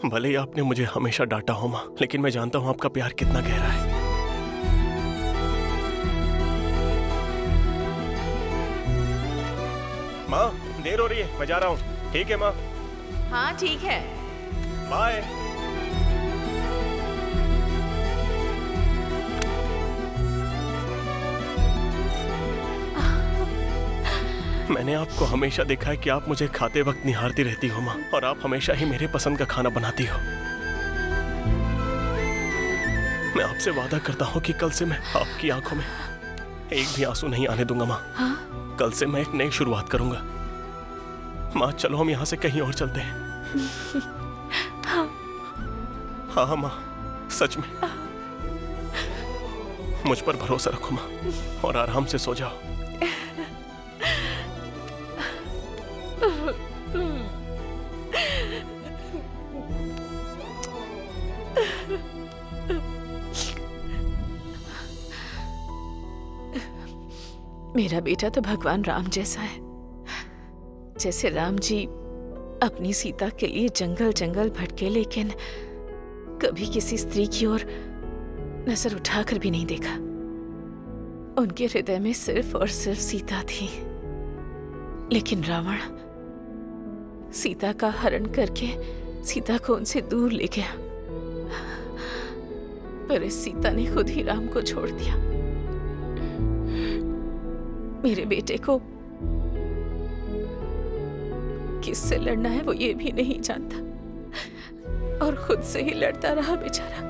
भले ही आपने मुझे हमेशा डांटा हो माँ, लेकिन मैं जानता हूँ आपका प्यार कितना गहरा है। माँ देर हो रही है, मैं जा रहा हूँ। ठीक है माँ, हाँ ठीक है। बाय। मैंने आपको हमेशा देखा है कि आप मुझे खाते वक्त निहारती रहती हो माँ, और आप हमेशा ही मेरे पसंद का खाना बनाती हो। मैं आपसे वादा करता हूँ कि कल से मैं आपकी आंखों में एक भी आंसू नहीं आने दूंगा माँ। हाँ? कल से मैं एक नई शुरुआत करूंगा। माँ चलो हम यहाँ से कहीं और चलते हैं। हाँ माँ, सच में मुझ पर भरोसा रखो माँ, और आराम से सो जाओ। मेरा बेटा तो भगवान राम जैसा है। जैसे राम जी अपनी सीता के लिए जंगल जंगल भटके, लेकिन कभी किसी स्त्री की ओर नजर उठाकर भी नहीं देखा। उनके हृदय में सिर्फ और सिर्फ सीता थी। लेकिन रावण सीता का हरण करके सीता को उनसे दूर ले गया, पर इस सीता ने खुद ही राम को छोड़ दिया। मेरे बेटे को किससे लड़ना है वो ये भी नहीं जानता, और खुद से ही लड़ता रहा बेचारा।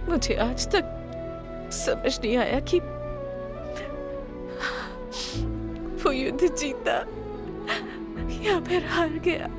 मुझे आज तक समझ नहीं आया कि वो युद्ध जीता या फिर हार गया।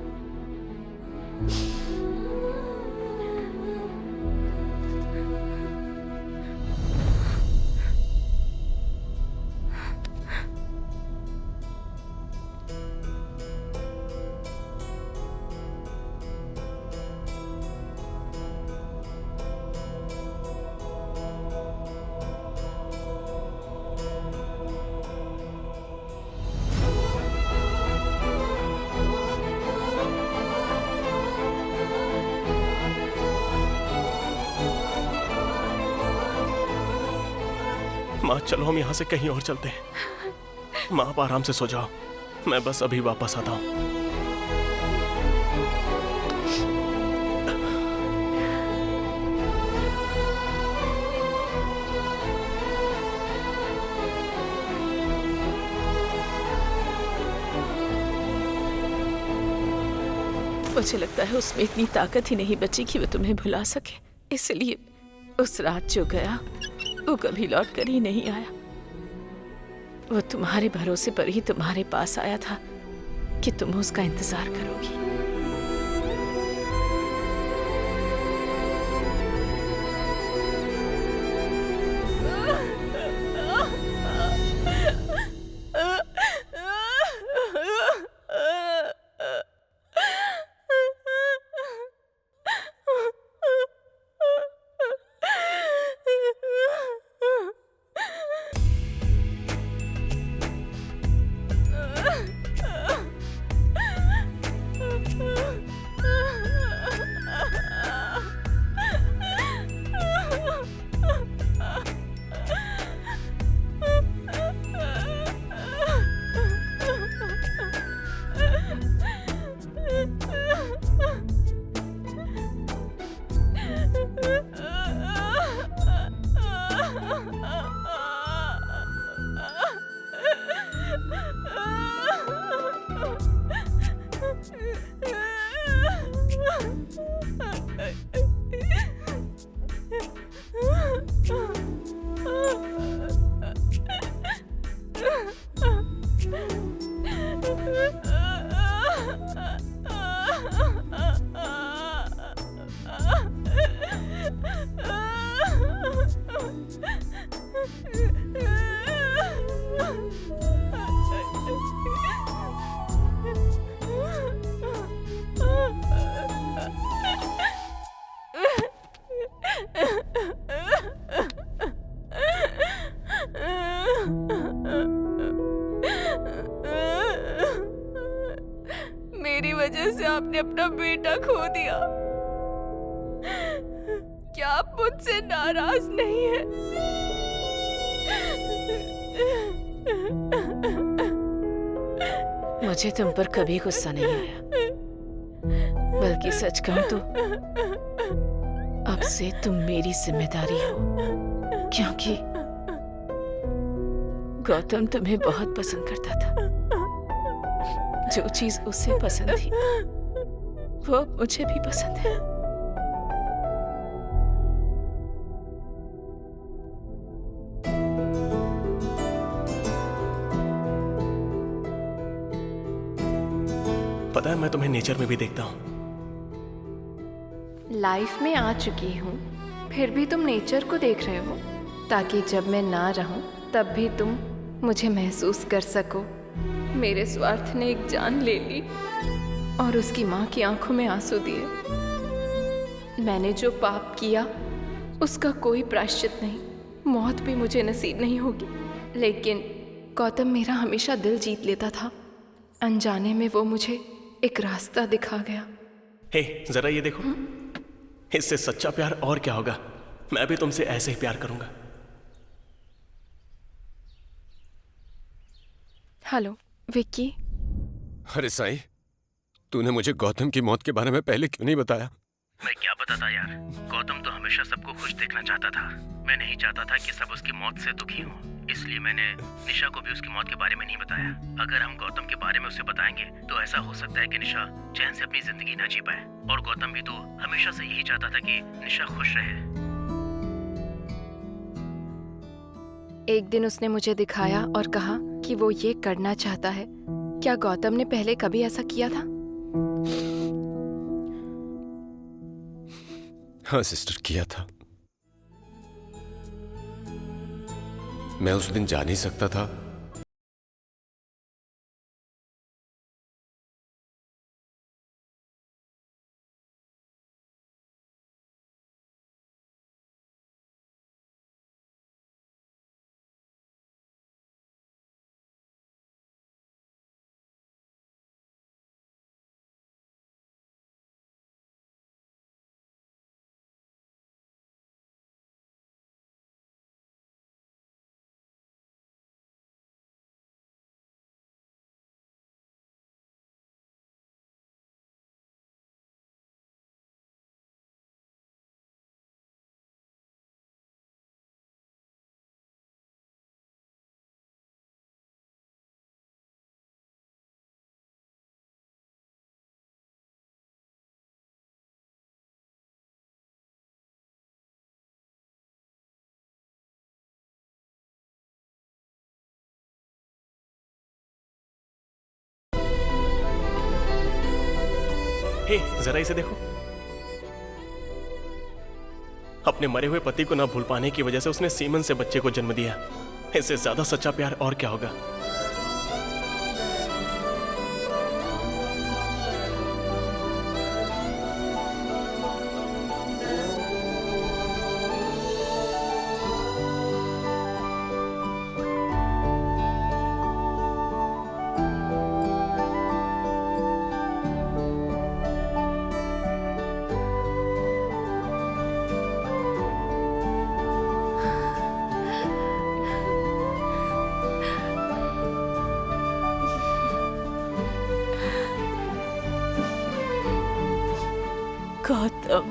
माँ चलो हम यहाँ से कहीं और चलते हैं। माँ आप आराम से सो जाओ, मैं बस अभी वापस आता हूँ। मुझे लगता है उसमें इतनी ताकत ही नहीं बची कि वो तुम्हें भुला सके। इसलिए उस रात जो गया वो कभी लौट कर ही नहीं आया। वो तुम्हारे भरोसे पर ही तुम्हारे पास आया था कि तुम उसका इंतजार करोगी। मेरी वजह से आपने अपना बेटा खो दिया। क्या आप मुझसे नाराज नहीं है? मुझे तुम पर कभी गुस्सा नहीं आया, बल्कि सच कहूं तो अब से तुम मेरी जिम्मेदारी हो, क्योंकि गौतम तुम्हें बहुत पसंद करता था। जो चीज उसे पसंद थी वो अब मुझे भी पसंद है। पता है, मैं तुम्हें नेचर में भी देखता हूँ। लाइफ में आ चुकी हूँ, फिर भी तुम नेचर को देख रहे हो, ताकि जब मैं ना रहूं तब भी तुम मुझे महसूस कर सको। मेरे स्वार्थ ने एक जान ले ली और उसकी माँ की आंखों में आंसू दिए। मैंने जो पाप किया उसका कोई प्रायश्चित नहीं, मौत भी मुझे नसीब नहीं होगी। लेकिन गौतम मेरा हमेशा दिल जीत लेता था। अनजाने में वो मुझे एक रास्ता दिखा गया। हे, जरा ये देखो। इससे सच्चा प्यार और क्या होगा। मैं भी तुमसे ऐसे ही प्यार करूंगा। हेलो विक्की। अरे साईं, तूने मुझे गौतम की मौत के बारे में पहले क्यों नहीं बताया? मैं क्या बताता यार, गौतम तो हमेशा सबको खुश देखना चाहता था। मैं नहीं चाहता था कि सब उसकी मौत से दुखी हों, इसलिए मैंने निशा को भी उसकी मौत के बारे में नहीं बताया। अगर हम गौतम के बारे में उसे बताएंगे तो ऐसा हो सकता है कि निशा चैन से अपनी जिंदगी ना जी पाए, और गौतम भी तो हमेशा से यही चाहता था कि निशा खुश रहे। एक दिन उसने मुझे दिखाया और कहा कि वो ये करना चाहता है। क्या गौतम ने पहले कभी ऐसा किया था? हाँ सिस्टर, किया था। मैं उस दिन जा नहीं सकता था। हे, जरा इसे देखो। अपने मरे हुए पति को ना भूल पाने की वजह से उसने सीमन से बच्चे को जन्म दिया। इससे ज्यादा सच्चा प्यार और क्या होगा। गौतम।